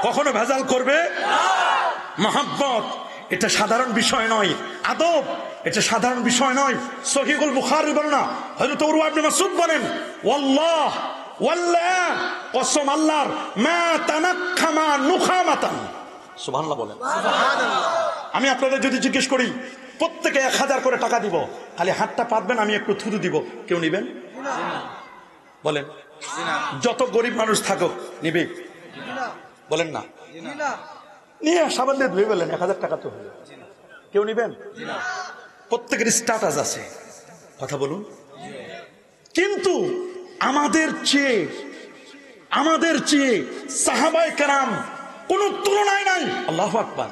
কখনো ভেজাল করবে। মহব্বত এটা সাধারণ বিষয় নয়, আদব এটা সাধারণ বিষয় নয়। সহিহুল বুখারী বর্ণনা, হযরত উরওয়া ইবনে মাসউদ বলেন, ওয়াল্লাহ ওয়াল্লাহ, কসম আল্লাহর, মা তানাক্খামা নুখামাতান। সুবহানাল্লাহ বলেন। আমি আপনাদের যদি জিজ্ঞেস করি প্রত্যেকে 1000 করে টাকা দিব, খালি হাতটা পাতবেন, আমি একটু থুতু দিব, কেউ নিবেন? বলেন। যত গরিব মানুষ থাকুক নিবে? বলেন না। নিয়ে সাবান দিয়ে ধুয়ে বলেন 1000 টাকা তো হলো, কেউ নিবেন? প্রত্যেকের স্ট্যাটাস আছে, কথা বলুন। কিন্তু আমাদের চেয়ে সাহাবায়ে কেরাম কোন তুলনায় নাই। আল্লাহু আকবার।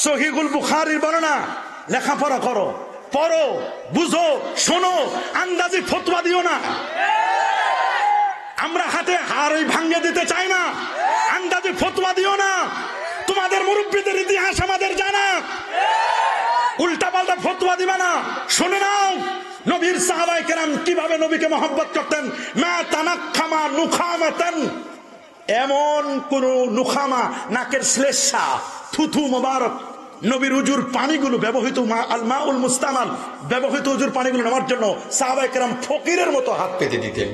সহিহুল বুখারীর বর্ণনা, লেখাপড়া করো, পড়ো, বুঝো, শোনো, আন্দাজি ফতোয়া দিও না। আমরা হাতে হাড়ই ভাঙিয়ে দিতে চাই না, আন্দাজি ফতোয়া দিও না। তোমাদের মুরব্বীদের ইতিহাস আমাদের জানা, উল্টা পাল্টা ফতোয়া দিবা না। শুনে নাও নবীর সাহাবায়ে কেরাম কিভাবে নবীকে মহব্বত করতেন। মা তানাক্খামা নুখামাতান, এমন কোন নুখামা, নাকের শ্লেষা, থুথু মোবারক, নবীর উজুর পানিগুলো ব্যবহৃত, আল মাউল মুস্তামাল, ব্যবহৃত উজুর পানিগুলো নেওয়ার জন্য সাহাবায়ে কেরাম ফকিরের মতো হাত পেতে দিতেন।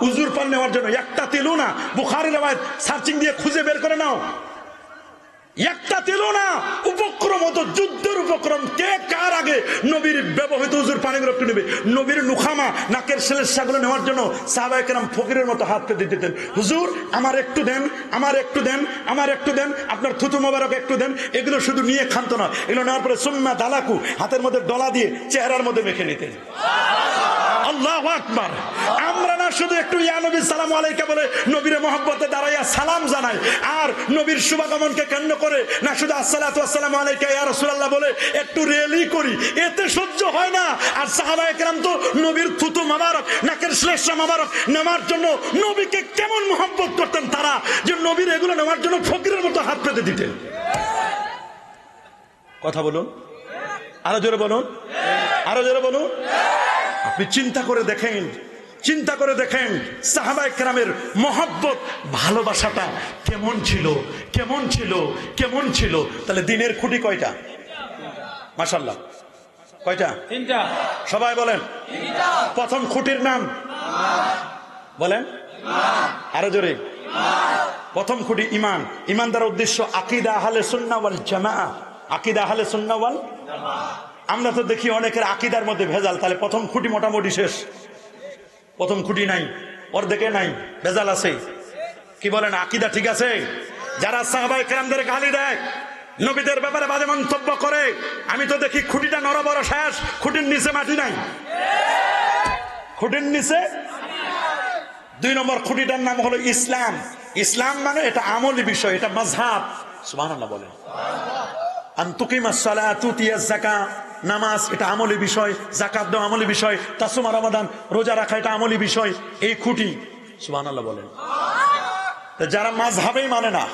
উজুর পানি নেওয়ার জন্য একটা তেলও না। বুখারী riwayat সার্চিং দিয়ে খুঁজে বের করে নাও, একটা তেলও না। উপক্রম হতো, যুদ্ধের উপক্রম, কে কার আগে নবীর ব্যবহৃত উজুর পানিগুলো একটু নেবে। নবীর নুখামা, নাকের শ্লেষাগুলো নেওয়ার জন্য সাহাবায়ে কেরাম ফকিরের মতো হাত পেতে দিতেন। হুজুর আমার একটু দেন, আমার একটু দেন, আমার একটু দেন, আপনার থুতু মোবারক একটু দেন। এগুলো শুধু নিয়ে খান্ত না, এগুলো নেওয়ার পরে সুম্মা দালাকু, হাতের মধ্যে ডলা দিয়ে চেহারার মধ্যে মেখে নিতেন। আল্লাহু আকবার। আমরা না শুধু একটু ইয়া নবী সালাম আলাইকা বলে নবীর মহব্বতে দাঁড়াইয়া সালাম জানাই, আর নবীর শুভাগমনকে কেন্দ্র করে না শুধু আসসালাতু ওয়াসসালামু আলাইকা ইয়া রাসূলুল্লাহ বলে একটু রেলি করি, এতে সহ্য হয় না। আর সাহাবায়ে কেরাম তো নবীর থুতু মোবারক, নাকের শ্লেষা মোবারক নেওয়ার জন্য নবীকে কেমন মহব্বত করতেন তারা, যে নবীর এগুলো নেওয়ার জন্য ফকিরের মতো হাত পেতে দিতেন। কথা বলুন, আরো জোরে বলুন, আরো জোরে বলুন। আপনি চিন্তা করে দেখেন, চিন্তা করে দেখেন সাহাবায়ে কেরামের মহব্বত, ভালোবাসাটা কেমন ছিল, কেমন ছিল, কেমন ছিল। তাহলে দিনের খুঁটি কয়টা? মাশাআল্লাহ, কয়টা? 3টা। সবাই বলেন। প্রথম খুঁটির নাম বলেন, আরো জোরে। প্রথম খুঁটি ঈমান। ঈমান দ্বারা উদ্দেশ্য আকীদা আহলে সুন্নাহ ওয়াল জামাআহ, আকীদা আহলে সুন্নাহ ওয়াল জামাআহ। আমরা তো দেখি অনেকের আকীদার মধ্যে ভেজাল, তাহলে প্রথম খুঁটি মোটামুটি শেষ। প্রথম খুঁটি নাই, অর্ধেকে নাই, ভেজাল আছে। কি বলেন, আকীদা ঠিক আছে? যারা সাহাবায়ে কেরামদের গালি দেয়, নবীদের ব্যাপারে বাজে মন্তব্য করে, আমি তো দেখি খুঁটিটা নরবর শেষ, খুঁটির নিচে মাটি নাই। খুঁটির নিচে 2 নম্বর খুঁটিটার নাম হলো ইসলাম। ইসলাম মানে এটা আমলি বিষয়, এটা মাযহাব। সুবহানাল্লাহ বলেন। আন তুকিমাস সালাত, তুতিয়াজ যাকাত, নামাজ এটা আমলি বিষয়, যাকাত দেওয়া আমলি বিষয়, তাসুমা রমাদান রোজা রাখা এটা আমলি বিষয়। এই খুঁটি, সুবহানাল্লাহ বলেন। যারা মাযহাবেই মানে না,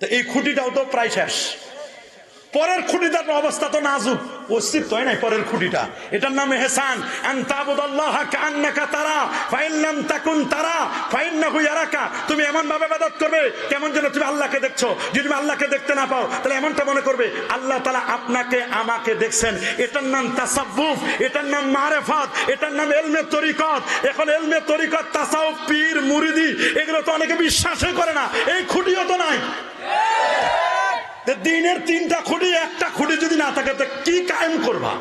তো এই খুঁটিটাও তো প্রায় শেষ। পরের খুঁটিটার অবস্থা তো নাজুক, অস্তিত্ব হয় নাই পরের খুঁটিটা। এটার নাম ইহসান, আন তা'বুদাল্লাহা কাআন্নাকা তারা ফাইন লাম তাকুন তারা ফাইন্নাহু ইয়ারাকা। তুমি এমন ভাবে ইবাদত করবে কেমন যেন তুমি আল্লাহকে দেখছো। যদি তুমি আল্লাহকে দেখতে না পাও তাহলে এমনটা মনে করবে আল্লাহ তাআলা আপনাকে আমাকে দেখছেন। এটার নাম তাসাব্বুফ, এটার নাম মারিফাত, এটার নাম ইলমে তরিকত। এখন ইলমে তরিকত, তাসাউফ, পীর, মুরিদি এগুলো তো অনেকে বিশ্বাসই করে না। এই খুঁটিও তো নাই। দিনের তিনটা খুঁটি, একটা খুঁটি যদি না থাকে তো কি কায়েম করবা?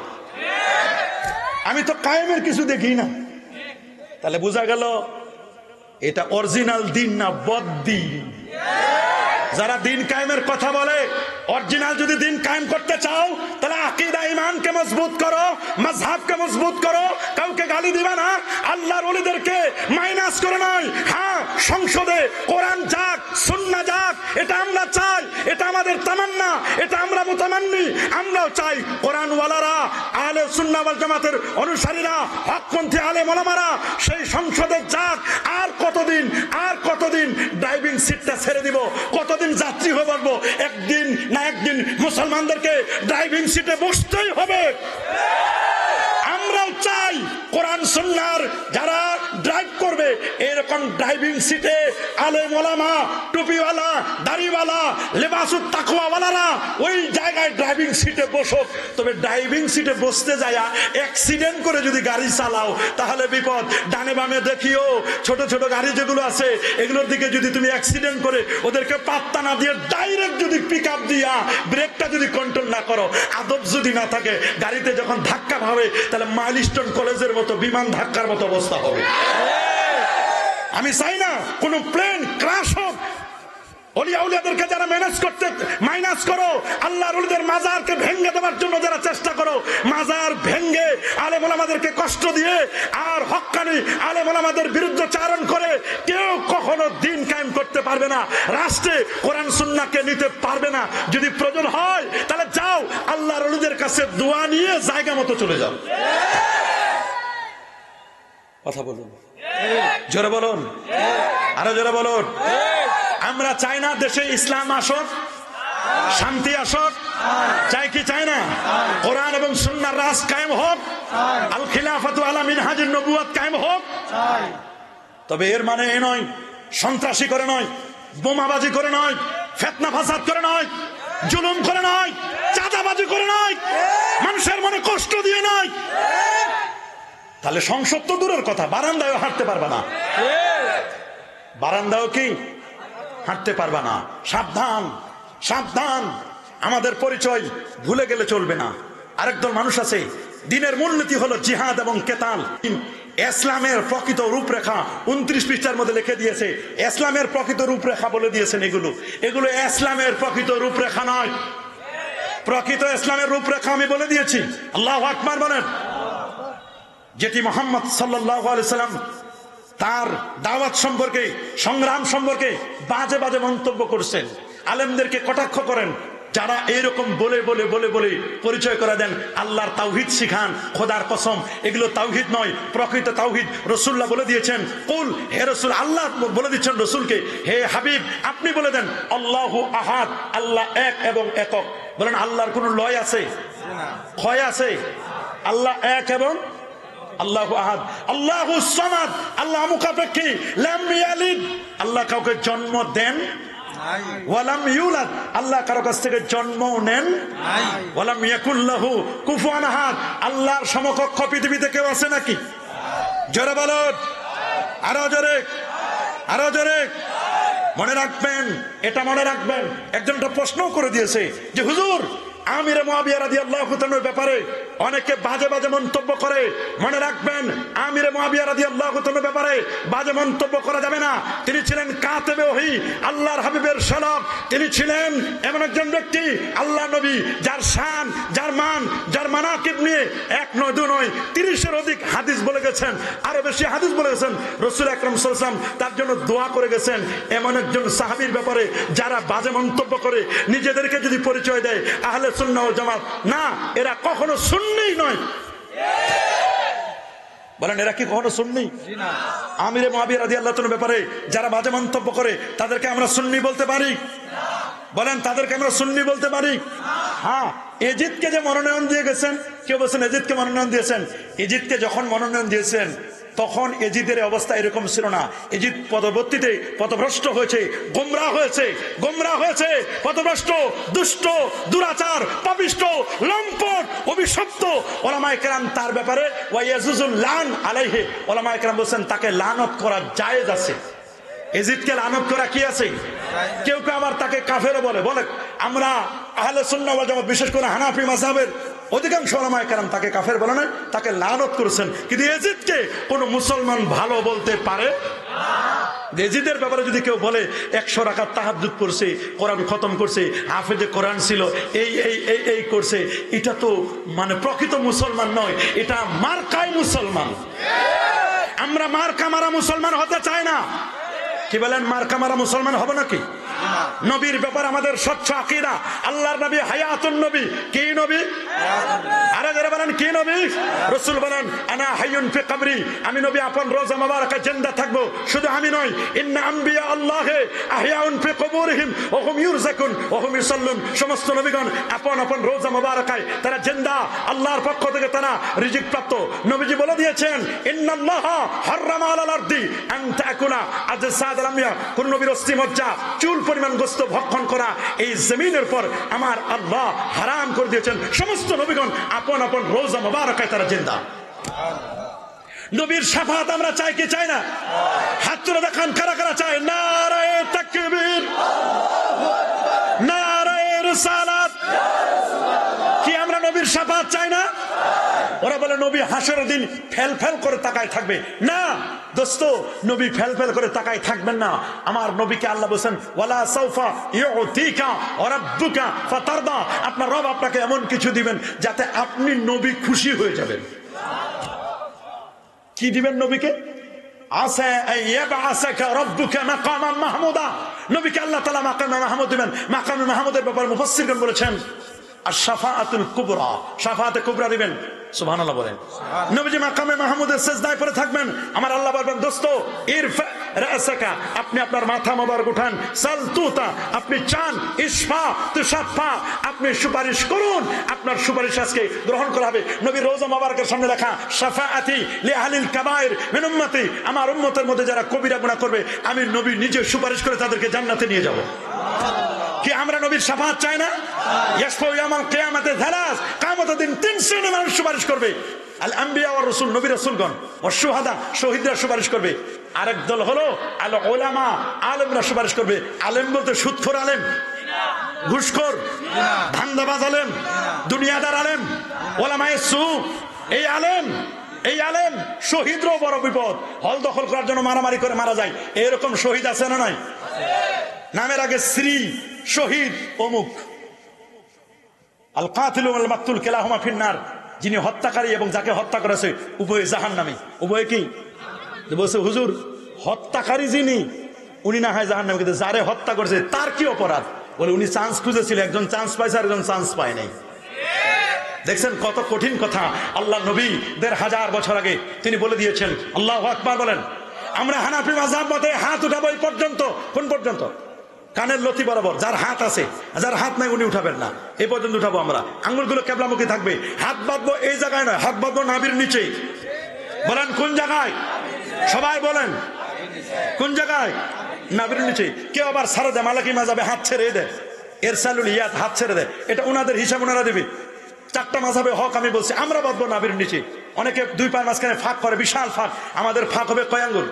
আমি তো কায়েমের কিছু দেখি না। তাহলে বোঝা গেল এটা অরিজিনাল দিন না বদ্দিন। যারা দিন কায়েমের কথা বলে, অরিজিনাল যদি দিন কায়েম করতে চাও তাহলে আকীদা ঈমানকে মজবুত করো, মাযহাবকে মজবুত করো। কাউকে গালি দিবা না, আল্লাহর ওলিদেরকে মাইনাস করে নয়। হ্যাঁ, সংসদে কোরআন যাক, সুন্নাহ যাক, এটা আমরা চাই, এটা আমাদের তামান্না, এটা আমরা মুতামান্নি। আমরাও চাই কোরআন ওয়ালারা, আহলে সুন্নাহ ওয়াল জামাতের অনুসারীরা, হকপন্থী আলেম ওলামারা সেই সংসদে যাক। আর কতদিন ড্রাইভিং সিটটা ছেড়ে দিব, কতদিন যাত্রী হয়ে পারবো? একদিন না একদিন মুসলমানদেরকে ড্রাইভিং সিটে বসতেই হবে। আমরাও চাই কোরআন সুন্নাহর যারা ড্রাইভ করবে এরকম ড্রাইভিং সিটে আলেম ওলামা, টুপিওয়ালা, দাড়িওয়ালা, লিবাসুত তাকওয়াওয়ালারা ওই জায়গায় ড্রাইভিং সিটে বসুক। তবে ড্রাইভিং সিটে বসতে যায়া অ্যাক্সিডেন্ট করে যদি গাড়ি চালাও তাহলে বিপদ। ডানে বামে দেখিও, ছোট ছোট গাড়ি যেগুলো আছে এগুলোর দিকে যদি তুমি অ্যাক্সিডেন্ট করে ওদেরকে পাত্তা না দিয়ে ডাইরেক্ট যদি পিক আপ দিয়া ব্রেকটা যদি কন্ট্রোল না করো, আদব যদি না থাকে, গাড়িতে যখন ধাক্কা পাবে তাহলে মাইলস্টোন কলেজের মতো বিমান ধাক্কার মতো অবস্থা হবে। আমি চাই না কোন প্লেন ক্র্যাশ হোক। ওলিয়া উলিয়াদেরকে যারা মাইনাস করো, আল্লাহর ওলিদের মাজারকে ভেঙে দেওয়ার জন্য যারা চেষ্টা করো, মাজার ভেঙে আলেম ওলামাদেরকে কষ্ট দিয়ে আর হক্কানি আলেম ওলামাদের বিরুদ্ধে চারণ করে কেউ কখনো দিন কায়েম করতে পারবে না। রাষ্ট্রে কোরআন সুন্নাহকে নিতে পারবে না। যদি প্রয়োজন হয় তাহলে যাও আল্লাহর ওলিদের কাছে দোয়া নিয়ে জায়গা মতো চলে যাও। কথা বলুন, জোরে বলুন, আরো জোরে বলুন। আমরা চাই না দেশে ইসলাম আসুক, শান্তি আসুক, চাই কি চাই না? কোরআন এবং সুন্নাহর রাজ কায়েম হোক, আল খিলাফাতু আলা মিনহাজিন নবুওয়াত কায়েম হোক। তবে এর মানে এ নয় সন্ত্রাসী করে নয়, বোমাবাজি করে নয়, ফিতনা ফাসাদ করে নয়, জুলুম করে নয়, চাঁদাবাজি করে নয়, মানুষের মনে কষ্ট দিয়ে নয়। তাহলে সংসদ তো দূরের কথা, বারান্দায় হাঁটতে পারবা না। বারান্দাও কি হাঁটতে পারবা না। সাবধান, সাবধান। আমাদের পরিচয় ভুলে গেলে চলবে না। আরেকদল মানুষ আছে, দিনের মূলনীতি হলো জিহাদ এবং কেতাল। ইসলামের প্রকৃত রূপরেখা 29 পৃষ্ঠার মধ্যে লিখে দিয়েছে। ইসলামের প্রকৃত রূপরেখা বলে দিয়েছেন এগুলো ইসলামের প্রকৃত রূপরেখা নয়। প্রকৃত ইসলামের রূপরেখা আমি বলে দিয়েছি। আল্লাহু আকবার বলেন। যেটি মুহাম্মদ সাল্লাল্লাহু আলাইহি সাল্লাম তার দাওয়াত সম্পর্কে, সংগ্রাম সম্পর্কে বাজে বাজে মন্তব্য করছেন, আলেমদেরকে কটাক্ষ করেন, যারা এইরকম বলে বলে বলে বলে পরিচয় করে দেন আল্লাহর তাওহীদ শিখান, খোদার কসম এগুলো তাওহীদ নয়। প্রকৃত তাওহীদ রাসূলুল্লাহ বলে দিয়েছেন, কুল, হে রাসূল, আল্লাহ বলে দিচ্ছেন রাসূলকে, হে হাবিব আপনি বলে দেন আল্লাহু আহাদ, আল্লাহ এক এবং একক। বলেন আল্লাহর কোন লয় আছে, ক্ষয় আছে? আল্লাহ এক এবং আল্লাহু আহাদ। আল্লাহু সামাদ, আল্লাহ মুখাপেক্ষী। লাম ইয়ালিদ, আল্লাহ কাউকে জন্ম দেন নাই। ওয়ালাম ইউলাদ, আল্লাহ কারো কাছ থেকে জন্মও নেন নাই। ওয়ালাম ইয়াকুল লাহু কুফুয়ান আহাদ, আল্লাহর সমকক্ষ পৃথিবীতে কেউ আছে নাকি? জোরে বলুন, আরো জোরে, আরো জোরে। মনে রাখবেন, এটা মনে রাখবেন। একজন একটা প্রশ্ন করে দিয়েছে যে হুজুর আমির মুআবিয়া রাদিয়াল্লাহু তাআলার ব্যাপারে অনেকে বাজে বাজে মন্তব্য করে। মনে রাখবেন, আমিরে মুআবিয়া রাদিয়াল্লাহু তাআলার ব্যাপারে বাজে মন্তব্য করা যাবে না। তিনি ছিলেন কাতেবে ওহী, আল্লাহর হাবিবের শালক। তিনি ছিলেন এমন একজন ব্যক্তি, আল্লাহ নবী, যার শান, যার মান, যার মানাকিব নিয়ে 1 নয় 2 নয় 30-এর অধিক হাদিস বলে গেছেন, আরো বেশি হাদিস বলে গেছেন। রাসূল আকরাম সাল্লাল্লাহু আলাইহি ওয়াসাল্লাম তার জন্য দোয়া করে গেছেন। এমন একজন সাহাবীর ব্যাপারে যারা বাজে মন্তব্য করে, নিজেদেরকে যদি পরিচয় দেয় আহলে সুন্নাহ ওয়াল জামাত, না, এরা কখনো সুন্নি নয়। বলেন, এরা কি কখনো সুন্নি? আমিরে মুআবিয়া রাদিয়াল্লাহু তাআলার ব্যাপারে যারা বাজে মন্তব্য করে, তাদেরকে আমরা সুন্নি বলতে পারি? বলেন, তাদেরকে আমরা সুন্নি বলতে পারি? হ্যাঁ। এজিদকে যে মনোনয়ন দিয়ে গেছেন, কেউ বলছেন এজিদকে মনোনয়ন দিয়েছেন। এজিদকে যখন মনোনয়ন দিয়েছেন তখন এজিদের অবস্থা এরকম ছিল না। এজিদ পরবর্তীতে পথভ্রষ্ট হয়েছে, গোমরাহ হয়েছে, পথভ্রষ্ট, দুষ্ট, দুরাচার, পাপিষ্ট, লম্পট, অভিশপ্ত। ওলামায়ে কেরাম তার ব্যাপারে ওয়াইয়াজুজুল লান আলাইহি, ওলামায়ে কেরাম বলেন তাকে লানত করা জায়েজ আছে। এজিদকে লানত করা কি আছে? কেউ কেউ আবার তাকে কাফেরও বলে। আমরা আহলে সুন্নাহ ওয়াল জামাত, বিশেষ করে হানাফি মাযহাবের অধিকাংশ ওলামায়ে কেরাম তাকে কাফের বলে না, তাকে লানত করেছেন। কিন্তু এজিদকে কোন মুসলমান ভালো বলতে পারে? এজিদের ব্যাপারে যদি কেউ বলে 100 রাকাত তাহাজ্জুদ পড়ছে, কোরআন খতম করছে, হাফেজে কোরআন ছিল, এই করছে, এটা তো মানে প্রকৃত মুসলমান নয়, এটা মার্কায় মুসলমান। আমরা মার্কা মারা মুসলমান হতে চাই না। কি বলেন, মার্কা মারা মুসলমান হবে নাকি? নবীর ব্যাপার আমাদের স্বচ্ছ আকীদা। আল্লাহর নবী হায়াতুন নবী। কি নবী? আরে যারা বলেন কি নবী? রাসূল বলেন, আনা হাইয়ুন ফি কবরি, আমি নবী আপন রওজা মুবারাকায় জিন্দা থাকবো। শুধু আমি নয়, ইন্না আম্বিয়া আল্লাহে আহইয়াউন ফি কুবুরিহিম ওয়া হুম ইউরযাকুন ওয়া হুম ইউসাল্লুন। সমস্ত নবীগণ আপন আপন রওজা মুবারাকায় তারা জিন্দা, আল্লাহর পক্ষ থেকে তারা রিজিক প্রাপ্ত। নবীজি বলে দিয়েছেন, ইন্নাল্লাহা হারামা আলাল আরদি আন তাকুলা আজসাদুল আমবিয়া। কোন নবীর অস্থি মজ্জা, চুল পরিমাণ গোশত ভক্ষণ করা এই জমিনের পর আমার আল্লাহ হারাম করে দিয়েছেন। সমস্ত নবীগণ আপন আপন রওজা মুবারাকায় তারা জিন্দা। নবীর শাফাত আমরা চাই কি চাই না? হাত তুলে দেখান কারা কারা চায়। নারায়ে তাকবীর, নারায়ে রিসালাত। কি আমরা নবীর শাফাত চাই না? ওরা বলে নবী হাসরের দিন ফেল ফেল করে তাকায় থাকবে। না দোস্ত, নবী ফেল ফেল করে তাকায় থাকবেন না। আমার নবীকে আল্লাহ বলেন, ওয়ালা সাউফা ইউতিকা রাব্বুকা ফাতারদা। আপনার রব আপনাকে এমন কিছু দিবেন যাতে আপনি নবী খুশি হয়ে যাবেন। কি দিবেন নবীকে? আসা আইয়াবআসাকা রাব্বুকা মাকামান মাহমুদা। নবীকে আল্লাহ তাআলা মাকামে মাহমুদ দিবেন। মাকামে মাহমুদের ব্যাপারে মুফাসসিরগণ বলেছেন আশ-শাফাআতুল কুবরা, শাফাআতে কুবরা দিবেন। সুবহানাল্লাহ বলেন। নবীজি মাকামে মাহমুদের সিজদায় পড়ে থাকবেন। আমার আল্লাহ বলবেন, দোস্ত ইরফা রাসাকা, আপনি আপনার মাথা মোবারক উঠান। সাল তুতা, আপনি চান। ইশফা তুশাফা, আপনি সুপারিশ করুন, আপনার সুপারিশ আজকে গ্রহণ করা হবে। নবীর রওজা মোবারকের সামনে লেখা, শাফাআতি লি আহলিল কাবায়ের মিন উম্মতি, আমার উম্মতের মধ্যে যারা কবিরা গুনাহ করবে আমি নবী নিজে সুপারিশ করে তাদেরকে জান্নাতে নিয়ে যাব। কি আমরা নবীর শাফাআত চাই না? ইয়াসফু ইয়াউমাল কিয়ামাতি যালাস, কিয়ামতের দিন 3 শ্রেণীর মানুষ সুপারিশ করবে। আল আম্বিয়া ওয়ার রাসূল, নবী রাসূলগণ, ওয়াস শুহাদা, শহীদরা সুপারিশ করবে। আরেক দল হলো আল উলামা, আলেমরা সুপারিশ করবে। আলেম বলতে সুদখোর আলেম, ঘুষখোর, ধান্দাবাজ আলেম, দুনিয়াদার আলেম, উলামায়ে সু। এই আলেম শহীদরাও বড় বিপদ। হল দখল করার জন্য মারামারি করে মারা যায়, এরকম শহীদ আছে না নাই? নামের আগে শ্রী, শহীদ অমুক। আল কাতিলু ওয়াল মাকতুল কিলাহুমা ফিন্নার, যিনি হত্যাকারী এবং যাকে হত্যা করেছে উভয়ে জাহান্নামী। উভয়ে কি বলছে? হুজুর, হত্যাকারী যিনি উনি না হয় জাহান্নামী, কিন্তু যারে হত্যা করেছে তার কি অপরাধ? বলে উনি চান্স খুঁজেছিল, একজন চান্স পাইছে আর একজন চান্স পায় নাই। দেখছেন কত কঠিন কথা। আল্লাহ নবী 1500 বছর আগে তিনি বলে দিয়েছেন। আল্লাহু আকবার বলেন। আমরা হানাফি মাযহাব মতে হাত উঠাবো এই পর্যন্ত। কোন পর্যন্ত? কানের লতি বরাবর। যার হাত আছে, যার হাত নাই উনি উঠাবেন না, এই পর্যন্ত উঠাবো আমরা। আঙ্গুলগুলো কেবলামুখী থাকবে। হাত বাঁধবো এই জায়গায় নয়, হাত বাঁধবো নাভির নিচে। বলেন কোন জায়গায়? সবাই বলেন কোন জায়গায়? নাভির নিচে। কেউ আবার ছাড়ে দেয়, মালাকি মাযহাবে হাত ছেড়ে দেয়, ইরসালুল ইয়াদ, হাত ছেড়ে দেয়। এটা ওনাদের হিসাব ওনারা দেবে। 4টা মাযহাবে হক আমি বলছি, আমরা বাঁধবো নাভির নিচে। অনেকে 2 পায়ের মাঝখানে ফাঁক করে, বিশাল ফাঁক। আমাদের ফাঁক হবে কয় আঙ্গুল?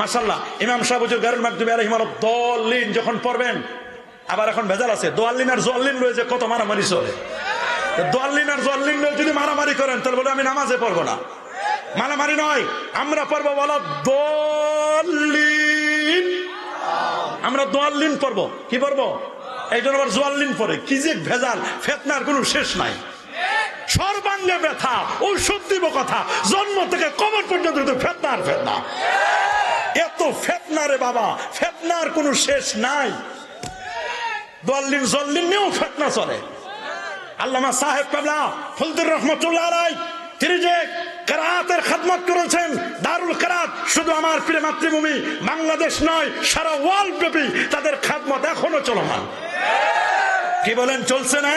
মাশাআল্লাহ। ইমাম সাহেব হুজুর গায়রুল মাকদুমি আলাইহিমুল্লাহ দলিন যখন পড়বেন, আবার এখন ভেজাল আছে, দোয়াল্লিন আর জোয়াল্লিন রয়েছে, কত মারামারি চলে। দোয়াল্লিন আর জল্লিন যদি মারামারি করেন তাহলে বলে আমি নামাজে পড়বো না। মারামারি নয়, আমরা পড়বো বলো দোয়াল্লিন, আমরা দোয়াল্লিন পড়বো। কি পড়বো? এই জন্য আবার জোয়াল্লিন পড়ে। কি যে ভেজাল, ফেতনার কোনো শেষ নাই। সর্বাঙ্গে ব্যথা, ঔষধ দিব কথা, জন্ম থেকে কবর পর্যন্ত ফেতনা আর ফেতনা। এত ফেতনা রে বাবা, ফেতনার কোনো শেষ নাই। দোয়াল্লিন জল্লিন নিয়েও ফেতনা চলে। আল্লামা সাহেব কাবলা ফজলুর রহমতুল্লাহ আলাইহি তিনি যে কেরাতের খেদমত করেছেন, দারুল কেরাত শুধু আমার প্রিয় মাতৃভূমি বাংলাদেশ নয়, সারা ওয়ার্ল্ড ব্যাপী তাদের খেদমত এখনো চলমান। কি বলেন, চলছে না?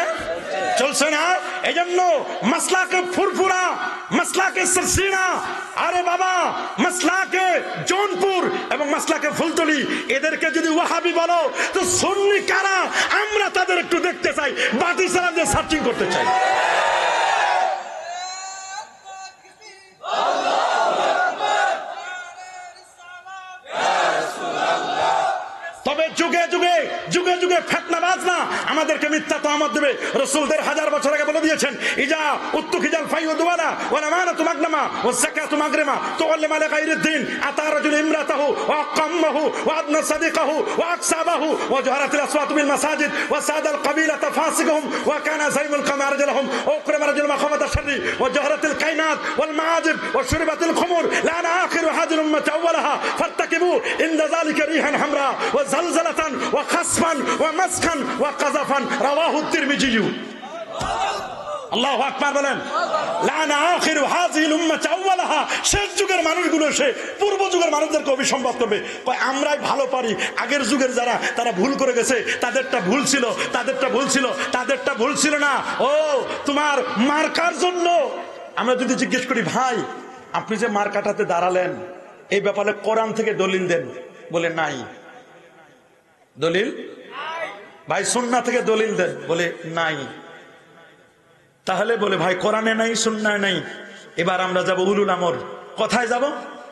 চলছে না? এই জন্য মাসলাকে ফুরফুরা, মাসলাকে সরসিনা, আরে বাবা মাসলাকে জৌনপুর এবং মাসলাকে ফুলতলি, এদেরকে যদি ওয়াহাবি বলো তো সুন্নি কারা আমরা তাদের একটু দেখতে চাই, বাতি সালাম দিয়ে সার্চিং করতে চাই। তবে যুগে যুগে যুগে যুগে ফেতনাবাজ না আমাদেরকে মিথ্যা তহমত দেবে। রাসূলদের 1000 বছর আগে বলে দিয়েছেন, ইজা উত্তুকিজাল ফাইয়ুদওয়ালা ওয়া আমানাতু মাগনামা ওয়া যাকাতু মাগরিমা তুআল্লিমু আলা গায়রিদ্দিন আতা রাজুল ইমরাতাহু ওয়া আকাম্মাহু ওয়া আদনা সাদিকাহু ওয়া আকসাবাহু ওয়া জাহারাতিল আসওয়াতু বিল মাসাজিদ ওয়া সাদাল কাবিলাতা ফাসিকুহুম ওয়া কানা যাইমুল কামার রাজুলহুম ওয়া আকরাম রাজুল মাখামাতা শাররি ওয়া জাহারাতিল কাইনাত ওয়াল মাআজিব ওয়া শুরবাতিল খুমুর লানা আখিরু হাযিল উম্মাতি আওয়ালাহা ফাত্তাকিবু ইনদা যালিকা রিহান হামরা ওয়া জালজালাতান ওয়া খাসফান ওয়া মাসখান ওয়া কাযাফান রাওয়াহু তিরমিজি। আল্লাহু আকবার বলেন। লানা আখিরু হাযিল উম্মাতি আওয়ালাহা, শেষ যুগের মানুষগুলো সে পূর্ব যুগের মানুষদেরকে অভিসম্পাদ করবে। আমরাই ভালো পারি, আগের যুগের যারা তারা ভুল করে গেছে, তাদেরটা ভুল ছিল, তাদেরটা ভুল ছিল, তাদেরটা ভুল ছিল না। ও তোমার মার্কার জন্য আমরা যদি জিজ্ঞেস করি, ভাই আপনি যে মার্কাটাতে দাঁড়ালেন এই ব্যাপারে কোরআন থেকে দলিল দেন, বলে নাই দলিল। ভাই সুন্নাহ থেকে দলিল দেন, বলে নাই। তাহলে বলে ভাই কোরআনে নাই, সুন্নাহে নাই। এবার আমরা যাব উলুল আমর। কোথায় যাব?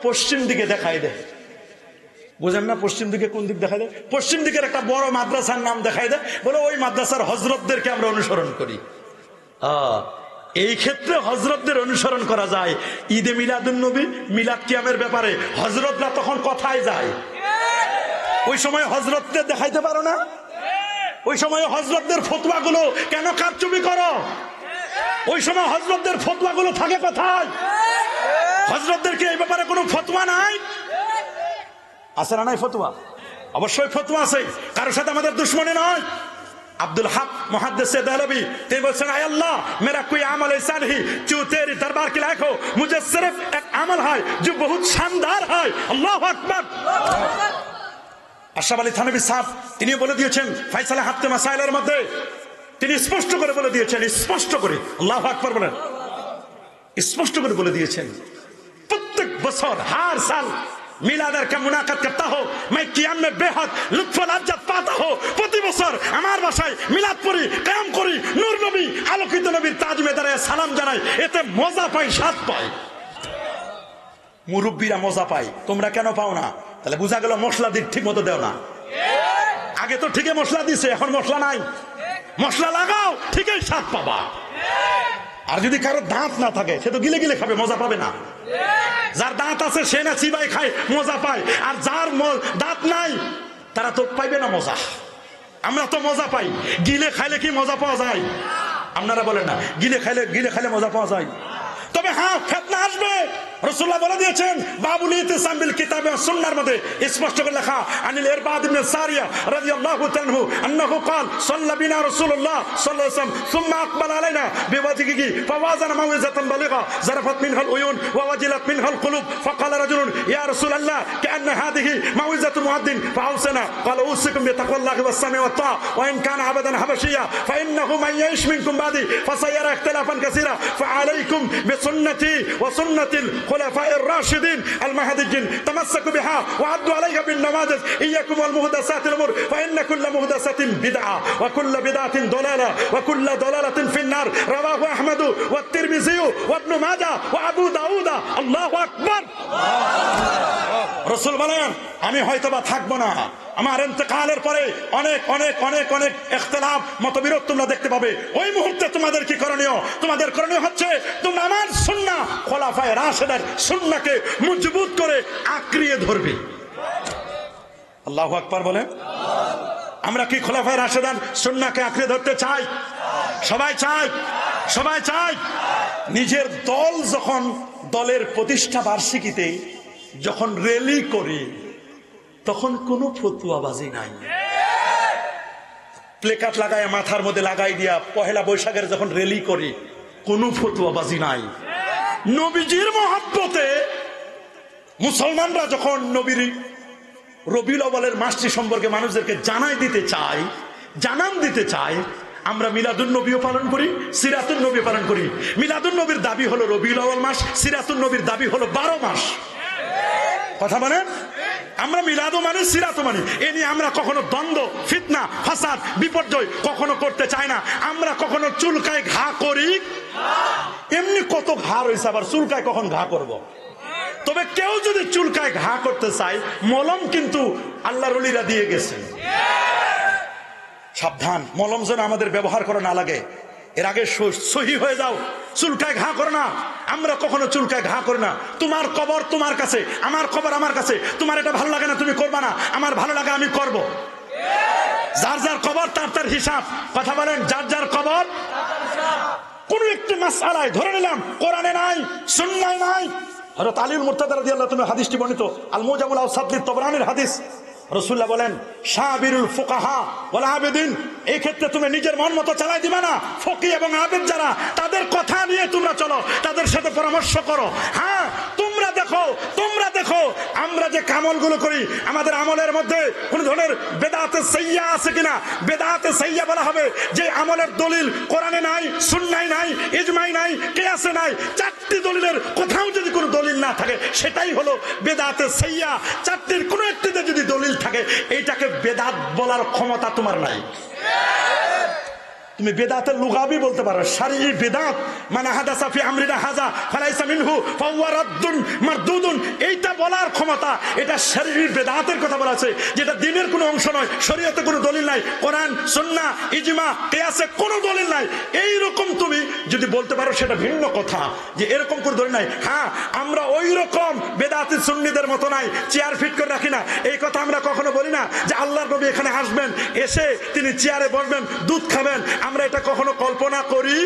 পশ্চিম দিকে দেখাই দেয়। বুঝেন না পশ্চিম দিকে কোন দিক দেখাই দেয়? পশ্চিম দিকের একটা বড় মাদ্রাসার নাম দেখাই দেয়, বলে ওই মাদ্রাসার হযরতদেরকে আমরা অনুসরণ করি। এই ক্ষেত্রে হযরতদের অনুসরণ করা যায়। ঈদে মিলাদুন নবী, মিলাদ কিয়ামের ব্যাপারে হযরতরা তখন কোথায় যায়? ওই সময় হযরতদের দেখাইতে পারো না? ওই সময় হযরতদের ফতোয়াগুলো কেন কারচুপি করো? ওই সময় হযরতদের ফতোয়াগুলো থাকে কোথায়? হযরতদের কি এই ব্যাপারে কোনো ফতোয়া নাই? আছে না নাই ফতোয়া? অবশ্যই ফতোয়া আছে। কারোর সাথে আমাদের দুশমনী নয়। अब्दुल हक मुहद्दिस देहलवी ते बोलते हैं अल्लाह मेरा कोई अमल ऐसा नहीं जो तेरे दरबार के लायक हो, मुझे सिर्फ एक अमल है जो बहुत शानदार है। अल्लाह अकबर। আশরাফ আলী থানভী সাহেব তিনি বলে দিয়েছেন ফয়সালা হাতে মাসাইলের মধ্যে, তিনি স্পষ্ট করে বলে দিয়েছেন, স্পষ্ট করে, আল্লাহু আকবার বলেন, স্পষ্ট করে বলে দিয়েছেন প্রত্যেক বছর हर साल মিলাদের কা মুনাকাত করতা হো, मैं কিয়াম में बेहद लुत्फ लज्जत पाता हो। প্রতি বছর আমার বাসায় মিলাদ পড়ি, কিয়াম করি, নূর নবী আলোকিত নবীর তাজ মে দাঁড়ায় সালাম জানাই, এতে মজা পাই, স্বাদ পাই। মুরব্বীরা মজা পাই, তোমরা কেন পাও না? তাহলে বোঝা গেল মশলা দিক ঠিক মতো দেও না। আগে তো ঠিকই মশলা দিছে, এখন মশলা নাই। মশলা লাগাও, ঠিকই স্বাদ পাবা। আর যদি কারো দাঁত না থাকে সে তো গিলে গিলে খাবে, মজা পাবে না। যার দাঁত আছে সে না চিবাই খায়, মজা পায়। আর যার দাঁত নাই তারা তো পাইবে না মজা। আমরা তো মজা পাই, গিলে খাইলে কি মজা পাওয়া যায়? আপনারা বলেন না গিলে খাইলে মজা পাওয়া যায়? তবে হ্যাঁ ফিতনা আসবে। রাসূলুল্লাহ বলে দিয়েছেন বাবুল ইতিসাম বিল কিতাবে ওয়াস সুন্নাহর মধ্যে স্পষ্ট করে লেখা, আনিল ইরবাদ ইবনে সারিয়া রাদিয়াল্লাহু তাআলা আনহু আন্নাহু قال صلى بنا رسول الله صلى الله عليه وسلم ثم اقبل علينا بوجهه فوازن موعظه بليغه ظرفت منها العيون ووجلت منها القلوب فقال رجل يا رسول الله كأن هذه موعظه مؤذن فاوصنا قال اوصيكم بتقوى الله والسمع والطاعه وان كان عبدا حبشيا فانه من يعش منكم بعدي فسيرى اختلافا كثيرا فعليكم بسنتي وسنه الخلفاء الراشدين المهديين تمسكوا بها وعدوا عليها بالنواجذ اياكم والمحدثات الامور فان كل محدثه بدعه وكل بدعه ضلاله وكل ضلاله في النار رواه احمد والترمذي وابن ماجه وابو داود। الله اكبر। রাসূল বলেন আমি হয়তোবা থাকবো না, আমার ইন্তেকালের পরে অনেক অনেক অনেক অনেক ইখতিলাফ মতবিরোধ তোমরা দেখতে পাবে। ওই মুহূর্তে তোমাদের কি করণীয়? তোমাদের করণীয় হচ্ছে তোমরা আমার সুন্নাহ খোলাফায়ে রাশেদের সুন্নাহকে মজবুত করে আঁকড়িয়ে ধরবে। আল্লাহু আকবার বলে। আমরা কি খোলাফায়ে রাশেদান সুন্নাহকে আঁকড়ে ধরতে চাই? সবাই চাই, সবাই চাই। নিজের দল যখন দলের প্রতিষ্ঠা বার্ষিকীতে যখন র্যালি করে তখন কোনো ফতুয়াবাজি নাই। প্লেকার্ড লাগায় মাথার মধ্যে লাগাই দিয়া পহেলা বৈশাখের যখন র্যালি করে কোনো ফতুয়াবাজি নাই। নবীজির মহব্বতে মুসলমানরা যখন নবীর রবিউল আউয়ালের মাসটি সম্পর্কে মানুষদেরকে জানাই দিতে চায়, জানান দিতে চায়, আমরা মিলাদুন নবীও পালন করি, সিরাতুন নবী পালন করি। মিলাদুন নবীর দাবি হলো রবিউল আউয়াল মাস, সিরাতুন নবীর দাবি হলো 12 মাস। কথা বলেন? আমরা মিলাদও মানি, সিরাতও মানি। এ নিয়ে আমরা কখনো দ্বন্দ্ব, ফিতনা, ফাসাদ, বিপর্যয় কখনো করতে চাই না। আমরা কখনো চুলকায় ঘা করি? এমনি কত ঘা রয়েছে, আবার চুলকায় কখন ঘা করব? তবে কেউ যদি চুলকায় ঘা করতে চায়, মলম কিন্তু আল্লাহর ওলিরা দিয়ে গেছেন। সাবধান, মলম যেন আমাদের ব্যবহার করা না লাগে। এর আগে সহি হয়ে যাও, চুলকায় ঘা করো না। আমরা কখনো চুলকায় ঘা করি না। তোমার কবর তোমার কাছে, আমার কবর আমার কাছে। তোমার এটা ভালো লাগে না, তুমি করবা না, আমার ভালো লাগে আমি করব। যার যার কবর তার তার হিসাব। কথা বলেন, যার যার কবর। কোন একটি মাসআলায় ধরে নিলাম কোরআনে নাই, সুন্নাহয় নাই। হযরত আলী মুরতাদা রাদিয়াল্লাহু তাআলা হাদিসটি বর্ণিত, আল মুজামুল আওসাত লিত-তাবরানির হাদিস। রাসূলুল্লাহ বলেন, শাবিরুল ফুকাহা ওয়াল আবিদিন, এই ক্ষেত্রে তুমি নিজের মন মতো চালাই দিবা না। ফকি এবং আবিদ যারা, তাদের কথা নিয়ে তোমরা চলো, তাদের সাথে পরামর্শ করো। হ্যাঁ, তোমরা দেখো আমরা যে আমলগুলো করি, আমাদের আমলের মধ্যে কোন ধরনের বেদাতে সাইয়্যা আছে কিনা। বেদাতে সাইয়্যা বলা হবে যে আমলের দলিল কোরআনে নাই, সুন্নাহয় নাই, ইজমায় নাই, কিয়াসে নাই। 4টি দলিলের কোথাও যদি কোনো দলিল না থাকে সেটাই হলো বেদাতে সাইয়্যা। 4টির কোনো একটিতে যদি দলিল থাকে, এইটাকে বেদাত বলার ক্ষমতা তোমার নাই। তুমি বেদাতের লুগাবি বলতে পারো, শারঈ বেদাত মানে হাদাসা ফি আমরিনা হাযা ফালাইসা মিনহু ফাহুয়া রাদ্দুন মারদুদুন, এইটা বলার ক্ষমতা, এটা শারঈ বেদাতের কথা বলা আছে, যেটা দ্বীনের কোনো অংশ নয়, শরীয়তে কোনো দলিল নাই, কোরআন, সুন্নাহ, ইজমা, কিয়াসে কোনো দলিল নাই। এই রকম তুমি যদি বলতে পারো সেটা ভিন্ন কথা, যে এরকম কোনো দলিল নাই। হ্যাঁ, আমরা ওই রকম বেদাতি সুন্নিদের মতো নাই, চেয়ার ফিট করে রাখি না। এই কথা আমরা কখনো বলি না যে আল্লাহর নবী এখানে আসবেন, এসে তিনি চেয়ারে বসবেন, দুধ খাবেন। আমরা এটা কখনো কল্পনা করি?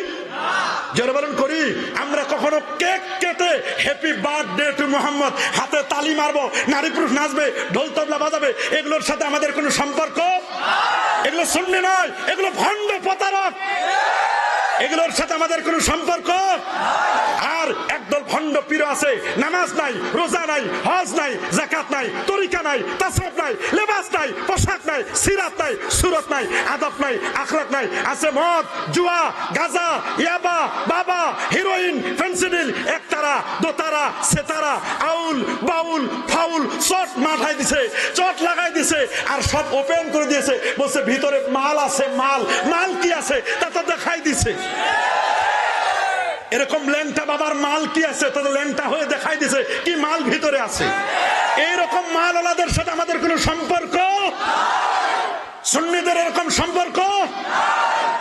জোরে বলেন, করি? আমরা কখনো কেক কেটে হ্যাপি বার্থডে টু মুহাম্মদ, হাতে তালি মারবো, নারী পুরুষ নাচবে, ঢোল তবলা বাজাবে, এগুলোর সাথে আমাদের কোনো সম্পর্ক? এগুলো সুন্নি নয়, এগুলো ভণ্ড প্রতারক, এগুলোর সাথে আমাদের কোনো সম্পর্ক। আর একদল ভণ্ড পীর আছে, নামাজ নাই, রোজা নাই, হজ নাই, যাকাত নাই, তরিকা নাই, তাসওয়ুফ নাই, লেবাস নাই, পোশাক নাই, সিরাত নাই, সুরত নাই, আদব নাই, আখলাক নাই। আছে মদ, জুয়া, গাঁজা, ইয়াবা, বাবা, হিরোইন, ফেন্সিডিল, একতারা, দোতারা, সেতারা, আউল, বাউল, ফাউল, চট মাথায় দিছে, চট লাগাই দিছে, আর সব ওপেন করে দিয়েছে। বলছে ভিতরে মাল আছে, মাল কি আছে তা তো দেখাই দিছে। এরকম ল্যাংটা বাবার মাল কি আছে, তাদের ল্যাংটা হয়ে দেখাই দিছে কি মাল ভিতরে আছে। এইরকম মাল ওনাদের সাথে আমাদের কোনো সম্পর্ক? সুন্নিদের এরকম সম্পর্ক?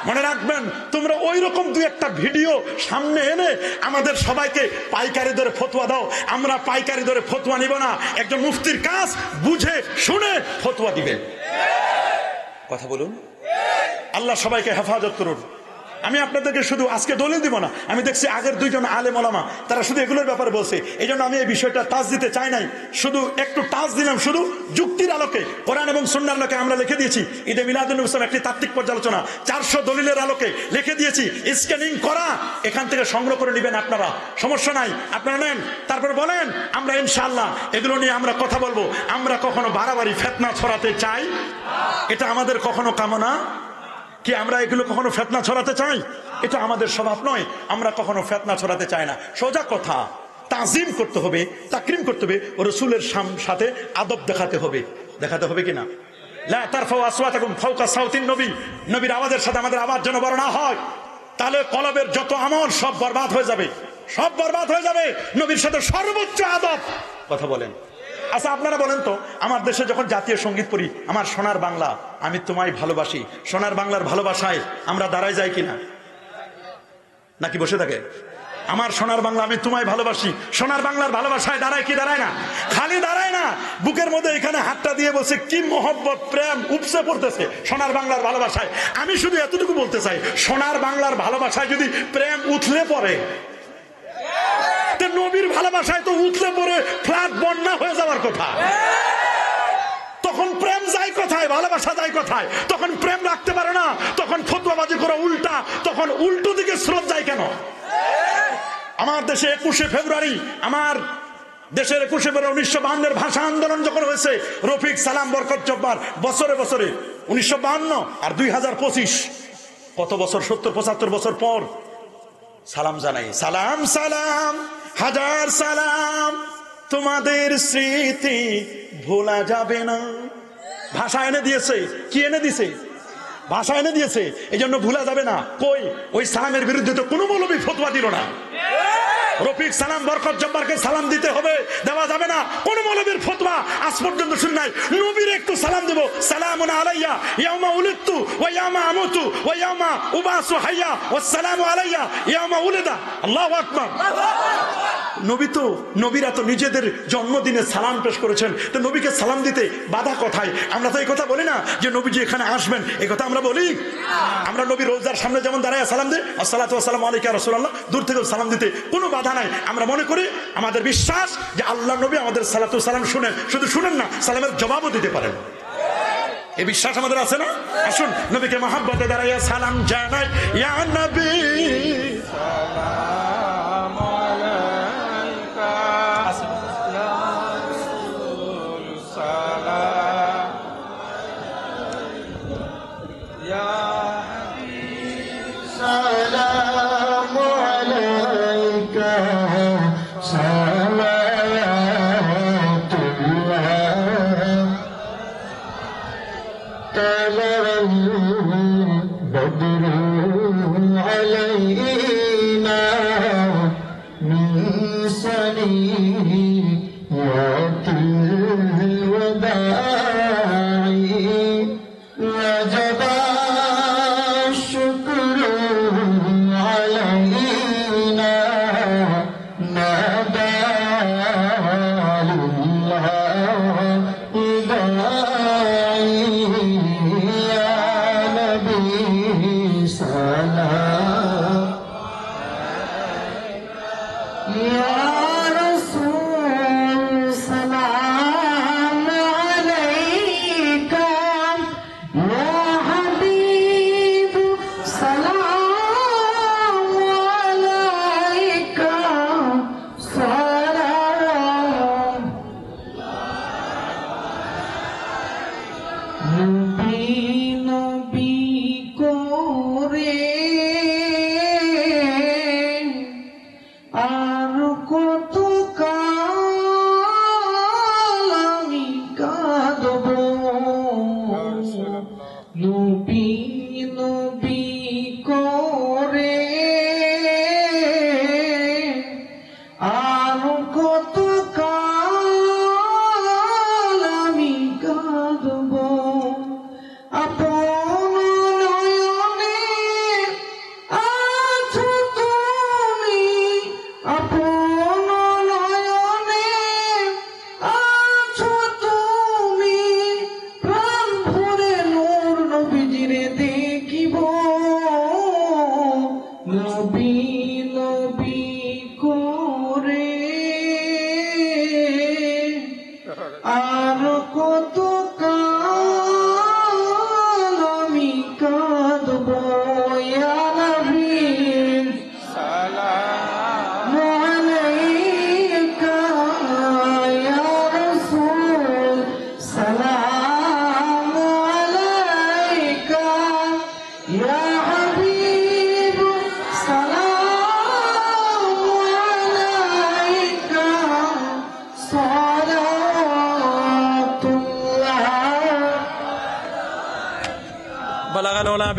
মনে রাখবেন, তোমরা ওই রকম দুই একটা ভিডিও সামনে এনে আমাদের সবাইকে পাইকারি দরে ফতোয়া দাও। আমরা পাইকারি দরে ফতোয়া নিব না। একজন মুফতির কাজ বুঝে শুনে ফতোয়া দিবে। কথা বলুন। আল্লাহ সবাইকে হেফাজত করুন। আমি আপনাদেরকে শুধু আজকে দলিল দিব না, আমি দেখছি আগের 2জন আলেম ওলামা তারা শুধু এগুলোর ব্যাপারে বলছে। এই জন্য আমি এই বিষয়টা টাচ দিতে চাই নাই, শুধু একটু টাচ দিলাম। শুধু যুক্তির আলোকে, কোরআন এবং সুন্নাহর আলোকে আমরা লিখে দিয়েছি ঈদে মিলাদুন নবী একটি তাত্ত্বিক পর্যালোচনা 400 দলিলের আলোকে লিখে দিয়েছি। স্ক্যানিং করা, এখান থেকে সংগ্রহ করে নেবেন আপনারা, সমস্যা নাই, আপনারা নেন। তারপর বলেন, আমরা ইনশাআল্লাহ এগুলো নিয়ে আমরা কথা বলবো। আমরা কখনো বাড়াবাড়ি ফিতনা ছড়াতে চাই? এটা আমাদের কখনো কামনা কি? আমরা এগুলো কখনো ফিতনা ছড়াতে চাই? এটা আমাদের স্বভাব নয়। আমরা কখনো ফিতনা ছড়াতে চাই না। সোজা কথা, তাজিম করতে হবে, তাকরিম করতে হবে, ও রাসূলের সাথে আদব দেখাতে হবে কিনা। লা তারফাউ আসওয়াতাকুম ফাওকা সাউতিন নবী, নবীর আওয়াজের সাথে আমাদের আওয়াজ যেন বড় না হয়, তাহলে কলবের যত আমল সব বরবাদ হয়ে যাবে, সব বরবাদ হয়ে যাবে। নবীর সাথে সর্বোচ্চ আদব। কথা বলেন, আচ্ছা আপনারা বলেন তো, আমার দেশে যখন জাতীয় সঙ্গীত পড়ি, আমার সোনার বাংলা আমি তোমায় ভালোবাসি, সোনার বাংলার ভালোবাসায় আমরা দাঁড়ায় যাই কিনা, নাকি বসে থাকে? আমার সোনার বাংলা আমি তোমায় ভালোবাসি, সোনার বাংলার ভালোবাসায় দাঁড়ায় কি দাঁড়ায় না? খালি দাঁড়ায় না, বুকের মধ্যে এখানে হাতটা দিয়ে বসে কি মহব্বত প্রেম উপসে পড়তেছে সোনার বাংলার ভালোবাসায়। আমি শুধু এতটুকু বলতে চাই, সোনার বাংলার ভালোবাসায় যদি প্রেম উথলে পড়ে, নবীর ভালোবাসায় তো উঠলে পরে ফ্লাড বন্যা হয়ে যাওয়ার কথা। তখন প্রেম যায় কোথায়, ভালোবাসা যায় কোথায়? তখন প্রেম রাখতে পারে না, তখন ফতোয়াবাজি করা উল্টা, তখন উল্টো দিকে স্রোত যায় কেন? আমার দেশে 21শে ফেব্রুয়ারি, আমার দেশের 21শে ফেব্রুয়ারি 1952 ভাষা আন্দোলন যখন হয়েছে, রফিক, সালাম, বরকত, জব্বার বছরে বছরে 1952 আর 2025 কত বছর, 70-75 বছর পর সালাম জানাই, সালাম সালাম হাজার সালাম, তোমাদের স্মৃতি ভোলা যাবে না। ভাষা এনে দিয়েছে, কি এনে দিয়েছে? ভাষা এনে দিয়েছে, এই জন্য ভোলা যাবে না। কই, ওই সালামের বিরুদ্ধে তো কোনো মৌলবী ফতোয়া দিল না। রফিক, সালাম, বরকত, জব্বারকে সালাম দিতে হবে, দেওয়া যাবে না, কোন মৌলবীর ফতোয়া আজ পর্যন্ত শুনি নাই। নবীর একটু সালাম দেব, সালামুন আলাইয়া ইয়াউমা উলিদতু ওয়া ইয়াউমা আমুতু ওয়া ইয়াউমা উবাসু হাইয়া ওয়াসসালামু আলাইয়া ইয়াউমা উলিদা। আল্লাহু আকবার। নবী তো, নবীরা তো নিজেদের জন্মদিনে সালাম পেশ করেছেন, তো নবীকে সালাম দিতে বাধা কোথায়? আমরা তো এই কথা বলি না যে নবীজি এখানে আসবেন, এই কথা আমরা বলি? আমরা নবী রোজার সামনে যেমন দাঁড়ায় সালাম দিই, আসসালাতু ওয়াসসালামু আলাইকা ইয়া রাসূলুল্লাহ, দূর থেকেও সালাম দিতে কোনো বাধা নাই। আমরা মনে করি, আমাদের বিশ্বাস যে আল্লাহ নবী আমাদের সালাতু সালাম শুনেন, শুধু শুনেন না, সালামের জবাবও দিতে পারেন। এই বিশ্বাস আমাদের আছে না? আসুন নবীকে মহব্বতে দাঁড়াইয়া সালাম জানাই, ইয়া নবী সালাম আলাইকা, ইয়া রাসূল সালাম, ইয়া হাবিব সালাম আলাইকা,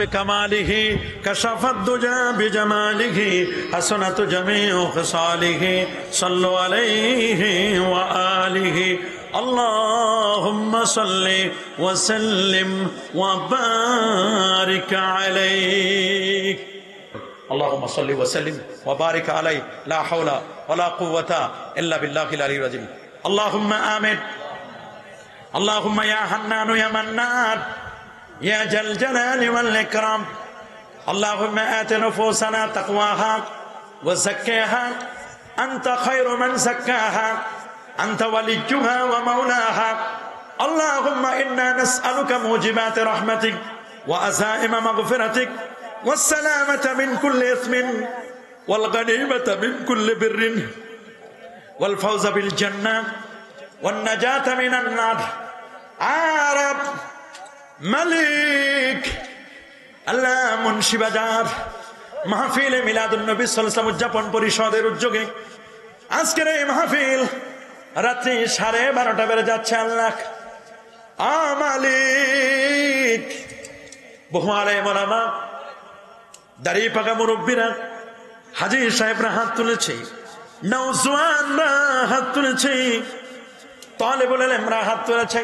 بكماله كشف الدجى بجماله حسنت جميع خصاله صلوا عليه وآله আল্লাহুম্মা সাল্লি ওয়া সাল্লিম ওয়া বারিক আলাইহি اللهم صل وسلم وبارك عليه لا حول ولا قوة إلا بالله العلي العظيم اللهم آمين اللهم يا حنان يا منان يا ذا الجلال والإكرام اللهم آت نفوسنا تقواها وزكها أنت خير من زكاها أنت وليها ومولاها اللهم إنا نسألك موجبات رحمتك وعزائم مغفرتك والسلامة من كل إثم والغنيمة من كل بر والفوز بالجنة والنجاة من النار عرب ملك الله মুন্সি বাজার মাহফিলে মিলাদুন নবী সাল্লাল্লাহু আলাইহি ওয়াসাল্লাম উদযাপন পরিষদের উদ্যোগে আজকের এই মাহফিল রাত্রি 12:30 বেজে যাচ্ছে। আল্লাহ মালিক বহু আলেম ওলামা দাড়ি পাকা মুরব্বীরা হাজী সাহেবরা হাত তুলেছে, নওজওয়ানরা হাত তুলেছে, তালেবুল ইলমরা হাত তুলেছে,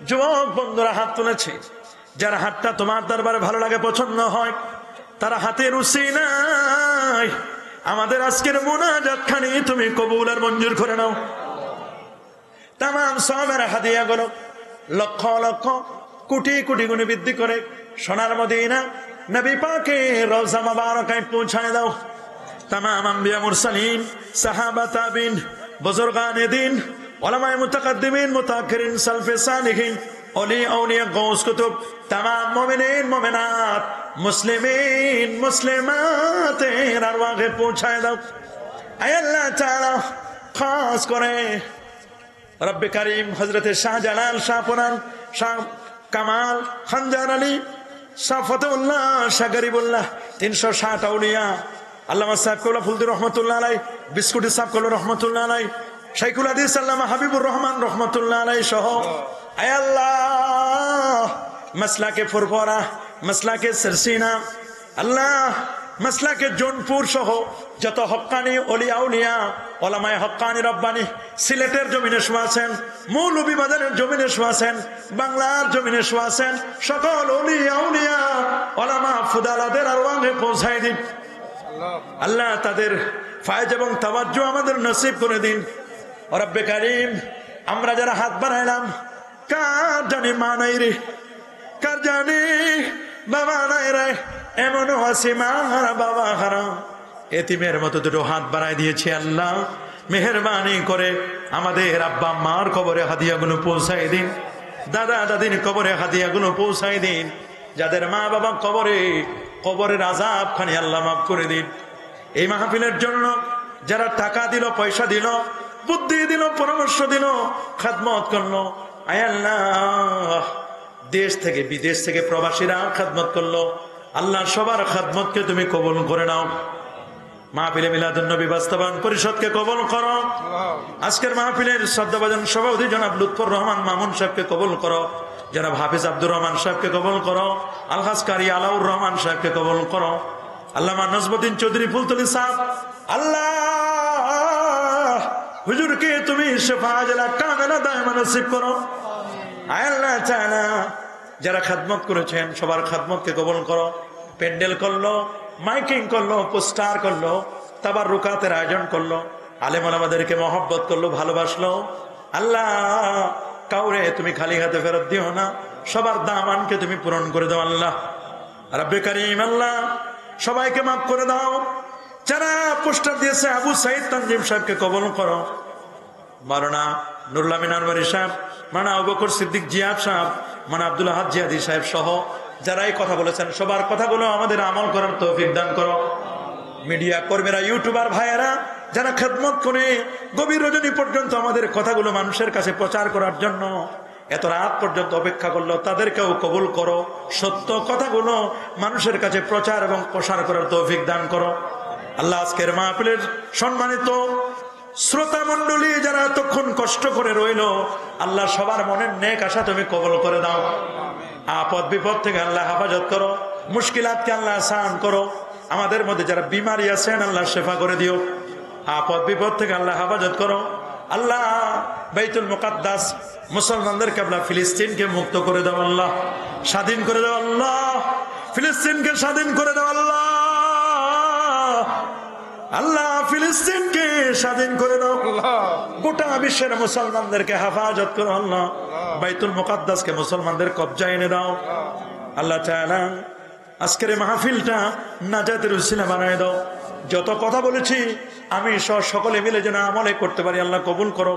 যুবক বন্ধুরা হাত তুলেছে। যার হাতটা তোমার দরবারে ভালো লাগে, পছন্দ হয়, তারা হাতের উসিলায় আমাদের আজকের মুনাজাত খানি তুমি কবুল আর মঞ্জুর করে নাও। তামাম সওয়াবের হাদিয়া গুলো লক্ষ লক্ষ কোটি কোটি গুণে বৃদ্ধি করে সোনার মদিনা নবী পাকের রওজা মুবারকায় পৌঁছায় দাও। তামাম আম্বিয়া মুরসালিন সাহাবা তাবিন বুজুর্গানে দ্বীন উলামায়ে মুতাকাদ্দিমিন মুতাআখিরিন সালফে সালিহিন ওলি আউলিয়া গাউস কুতুব তামাম মুমিনিন মুমিনাত মুসলিমিন মুসলিমাতের আরওয়াহে পৌঁছায় দাও। আয় আল্লাহ তাআলা খাস করে রব্বে কারীম হযরতে শাহজালাল শাহ পুরান শাহ কামাল খানজার আলী শাহ ফতেউল্লাহ শাহ গরিবুল্লাহ 360 আউলিয়া আল্লামা সাহেব কবলা ফুলদি রহমতুল্লাহ আলাই, বিস্কুটি সাহেব কবলা রহমতুল্লাহ আলাই, শাইখুল হাদিস আল্লামা হাবিবুর রহমান রহমতুল্লাহ আলাই সহ আয় আল্লাহ মাসলাকে ফুরফরা মাসলাকে সিরসিনা আল্লাহ মাসলাকে জোনপুর সহ যত হক্কানি ওলিয়া উলিয়া ওলামায়ে হক্কানি রব্বানি সিলেটের জমিনে শোয়াছেন, মৌলভীবাজারের জমিনে শোয়াছেন, বাংলার জমিনে শোয়াছেন, সকল ওলিয়া উলিয়া ওলামা ফুদালাদের আরওয়াহে পৌঁছায় দিন। আল্লাহ তাদের ফায়েজ এবং তাওয়াজ্জু আমাদের নসিব করে দিন। রব্বে কারীম আমরা যারা হাত বাড়াইলাম, কার জানি মা নাই রে, কার জানি বাবা নাই রে, এমনও আছে মা হারা বাবা হারা, এতিমের মতো দুটো হাত বাড়াই দিয়েছে। আল্লাহ মেহেরবানি করে আমাদের আব্বা মার কবরে হাদিয়াগুলো পৌঁছাই দিন, দাদা দাদির কবরে হাদিয়াগুলো পৌঁছাই দিন। যাদের মা বাবা কবরের আযাব খানি আল্লাহ মাফ করে দিন। এই মাহফিলের জন্য যারা টাকা দিল, পয়সা দিল, বুদ্ধি দিল, পরামর্শ দিল, খাদমত করলো, আয় আল্লাহ দেশ থেকে বিদেশ থেকে প্রবাসীরা খাদমত করলো, আল্লাহ সবার খাদমতকে তুমি কবুল করে নাও। মাহফিলে মিলাদুন নবী বাস্তবায়ন পরিষদকে কবুল করো। আজকের মাহফিলের শ্রদ্ধাভাজন সভাপতি জনাব লুৎফর রহমান মামুন সাহেবকে কবুল করো, জনাব হাফিজ আব্দুর রহমান সাহেবকে কবুল করো, আলহাজ কারি আলাউর রহমান সাহেবকে কবুল করো, আল্লামা নজমুদ্দিন চৌধুরী ফুলতলি সাহেব, আল্লাহ হুজুরকে তুমি শিফা জালা কামেলা দায়মা নসিব করো। আয় আল্লাহ তাআলা যারা খাদমত করেছেন সবার খাদমতকে কবুল করো। প্যান্ডেল করলো, মাইকিং করলো, পোস্টার করলো, তাবাররুকাতের আয়োজন করলো, আলেম ওলামাদেরকে মহব্বত করলো, ভালোবাসলো। আল্লাহ কাউরে তুমি খালি হাতে ফেরত দিও না, সবার দামানকে তুমি পূরণ করে দাও। আল্লাহ রব্বে কারীম আল্লাহ সবাইকে মাফ করে দাও। যারা পোস্টার দিয়েছে আবু সাইদ তানজিম সাহেবকে কবুল করো, মাওলানা নুরুল আমিন আনওয়ারি সাহেব, মাওলানা আবু বকর সিদ্দিক জিয়াদ সাহেব, মাওলানা আব্দুল আহাদ জিয়াদি সাহেব সহ যারা এই কথা বলেছেন সবার কথাগুলো আমাদের আমল করার তৌফিক দান করো। মিডিয়া কর্মীরা, ইউটিউবার ভাইয়েরা যারা খেদমত করে গভীর রজনী পর্যন্ত আমাদের কথাগুলো মানুষের কাছে প্রচার করার জন্য এত রাত পর্যন্ত অপেক্ষা করলো, তাদেরকেও কবুল করো। সত্য কথাগুলো মানুষের কাছে প্রচার এবং প্রসার করার তৌফিক দান করো। আল্লাহ আজকের মাহফিলের সম্মানিত শ্রোতা মন্ডলী যারা এতক্ষণ কষ্ট করে রইল, আল্লাহ সবার মনের নেক আশা তুমি কবুল করে দাও। আপদ বিপদ থেকে আল্লাহ হেফাজত করো, মুশকিলাতকে আল্লাহ আসান করো। আমাদের মধ্যে যারা বিমারি আছেন আল্লাহ শেফা করে দিও। আপদ বিপদ থেকে আল্লাহ হেফাজত করো। আল্লাহ বাইতুল মুকাদ্দাস মুসলমানদের কিবলা ফিলিস্তিনকে মুক্ত করে দাও আল্লাহ, স্বাধীন করে দাও আল্লাহ, ফিলিস্তিনকে স্বাধীন করে দাও আল্লাহ, আল্লাহ ফিলিস্তিনকে স্বাধীন করে দাও, গোটা বিশ্বের মুসলমানদেরকে হেফাজত করো আল্লাহ, বাইতুল মুকাদ্দাসকে মুসলমানদের কবজায় এনে দাও আল্লাহ তাআলা। আজকের এই মাহফিলটা নাজাতের উসিলা বানায় দাও। যত কথা বলেছি আমি সকলে মিলে যেন আমলে করতে পারি আল্লাহ কবুল করো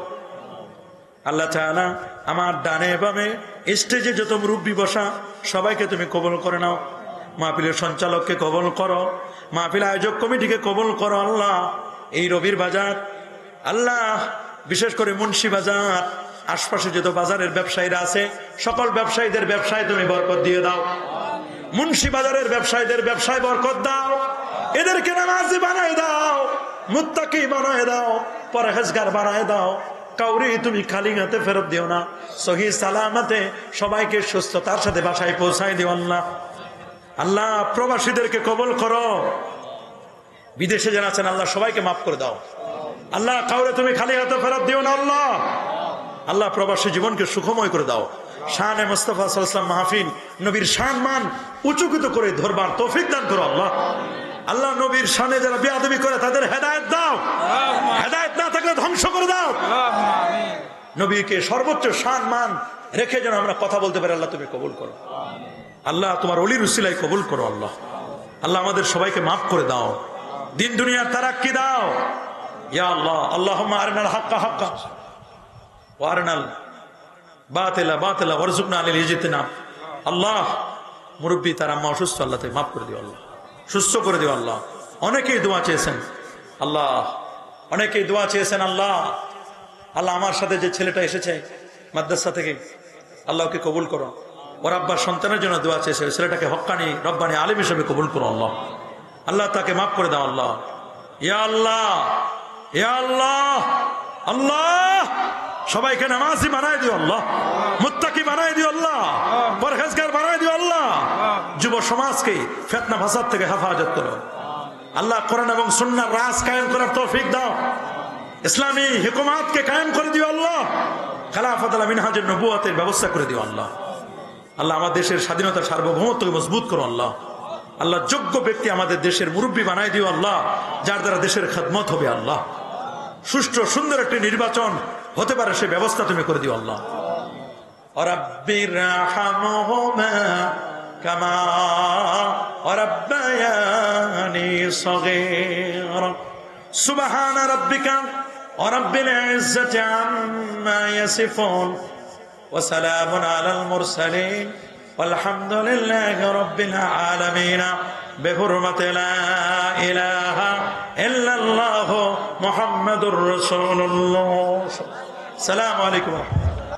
আল্লাহ তাআলা। আমার ডানে বামে স্টেজে যত মুরব্বী বসা সবাইকে তুমি কবুল করে নাও, মাহফিলের সঞ্চালককে কবুল করো, মাহফিল আয়োজক কমিটিকে কবুল করো আল্লাহ। এই রবির বাজার আল্লাহ, বিশেষ করে মুন্সি বাজার, আশপাশে যত বাজারের ব্যবসায়ীরা আছে সকল ব্যবসায়ীদের ব্যবসায় তুমি বরকত দিয়ে দাও, মুন্সি বাজারের ব্যবসায়ীদের ব্যবসায় বরকত দাও, এদেরকে নামাজি বানায় দাও, মুত্তাকি বানায় দাও, পরহেজগার বানায় দাও, কাউরি তুমি খালি হাতে ফেরত দিও না, সহি সালামতে সবাইকে সুস্থতার সাথে বাসায় পৌঁছায় দিও আল্লাহ। আল্লাহ প্রবাসীদেরকে কবুল করো, বিদেশে যারা আছেন আল্লাহ সবাইকে মাফ করে দাও আল্লাহ, কাউরে তুমি খালি হাতে ফেরত দিও না আল্লাহ। আল্লাহ প্রবাসী জীবনকে সুখময় করে দাও, শানে মুস্তাফা সাল্লাল্লাহু আলাইহি ওয়াসাল্লাম মাহফিল নবীর শান মান উঁচুকিত করে ধরবার তৌফিক দান করো আল্লাহ। আল্লাহ নবীর শানে যারা বেয়াদবি করে তাদের হেদায়েত দাও, হেদায়েত না থাকলে ধ্বংস করে দাও। নবীকে সর্বোচ্চ শান মান রেখে যেন আমরা কথা বলতে পারি আল্লাহ তুমি কবুল করো আল্লাহ, তোমার ওলির উসিলায় কবুল করো আল্লাহ। আল্লাহ আমাদের সবাইকে মাফ করে দাও, দিন দুনিয়ার তারাক্কি দাও ইয়া আল্লাহ। আল্লাহুম্মা আরিনাল হাক্কা হাক্কা ওয়া আরিনাল বাতিলা বাতিলা ওয়ারযুকনা আলাল ইজতিনাব। আল্লাহ মুরব্বী তার আম্মা অসুস্থ, আল্লাহ তাকে মাফ করে দিও আল্লাহ, সুস্থ করে দিও আল্লাহ। অনেকেই দোয়া চেয়েছেন আল্লাহ, অনেকেই দোয়া চেয়েছেন আল্লাহ। আল্লাহ আমার সাথে যে ছেলেটা এসেছে মাদ্রাসা থেকে আল্লাহকে কবুল করো, ওর আব্বার সন্তানের জন্য দোয়া চেয়েছে, ওই ছেলেটাকে হক্কানি রব্বানি আলিম হিসেবে কবুল করো আল্লাহ। আল্লাহ তাকে মাফ করে দাও আল্লাহ। ইয়া আল্লাহ, ইয়া আল্লাহ, আল্লাহ সবাইকে নামাজি বানায় দিও আল্লাহ, মুত্তাকি বানায় দিও আল্লাহ, পরহেজগার বানায় দিও আল্লাহ। যুব সমাজকে ফিতনা ফাসাদ থেকে হেফাজত করো আল্লাহ। কোরআন এবং সুন্নাহর রাজ কায়েম করার তৌফিক দাও, ইসলামী হুকুমাতকে কায়েম করে দিও আল্লাহ, খেলাফত আলা মিনহাজুন নবুওয়াতের ব্যবস্থা করে দিও আল্লাহ। আল্লাহ আমার দেশের স্বাধীনতা সার্বভৌমত্বকে মজবুত করো আল্লাহ। আল্লাহ যোগ্য ব্যক্তি আমাদের দেশের মুরব্বী বানায় দিও আল্লাহ, যার দ্বারা দেশের খেদমত হবে আল্লাহ। সুষ্ঠু সুন্দর একটি নির্বাচন হতে পারে সে ব্যবস্থা তুমি করে দিও আল্লাহ। রাব্বিরহামহুমা কামা রাব্বায়ানি সগীরা সুবহান রাব্বিকা রাব্বিল ইজ্জাতি আম্মা ইয়াসিফুন ওয়া সালামুন আলাল মুরসালিন ওয়ালহামদুলিল্লাহি রাব্বিল আলামিন বিহুরমাতি লা ইলাহা ইল্লাল্লাহু মুহাম্মাদুর রাসূলুল্লাহ। আসসালামু আলাইকুম।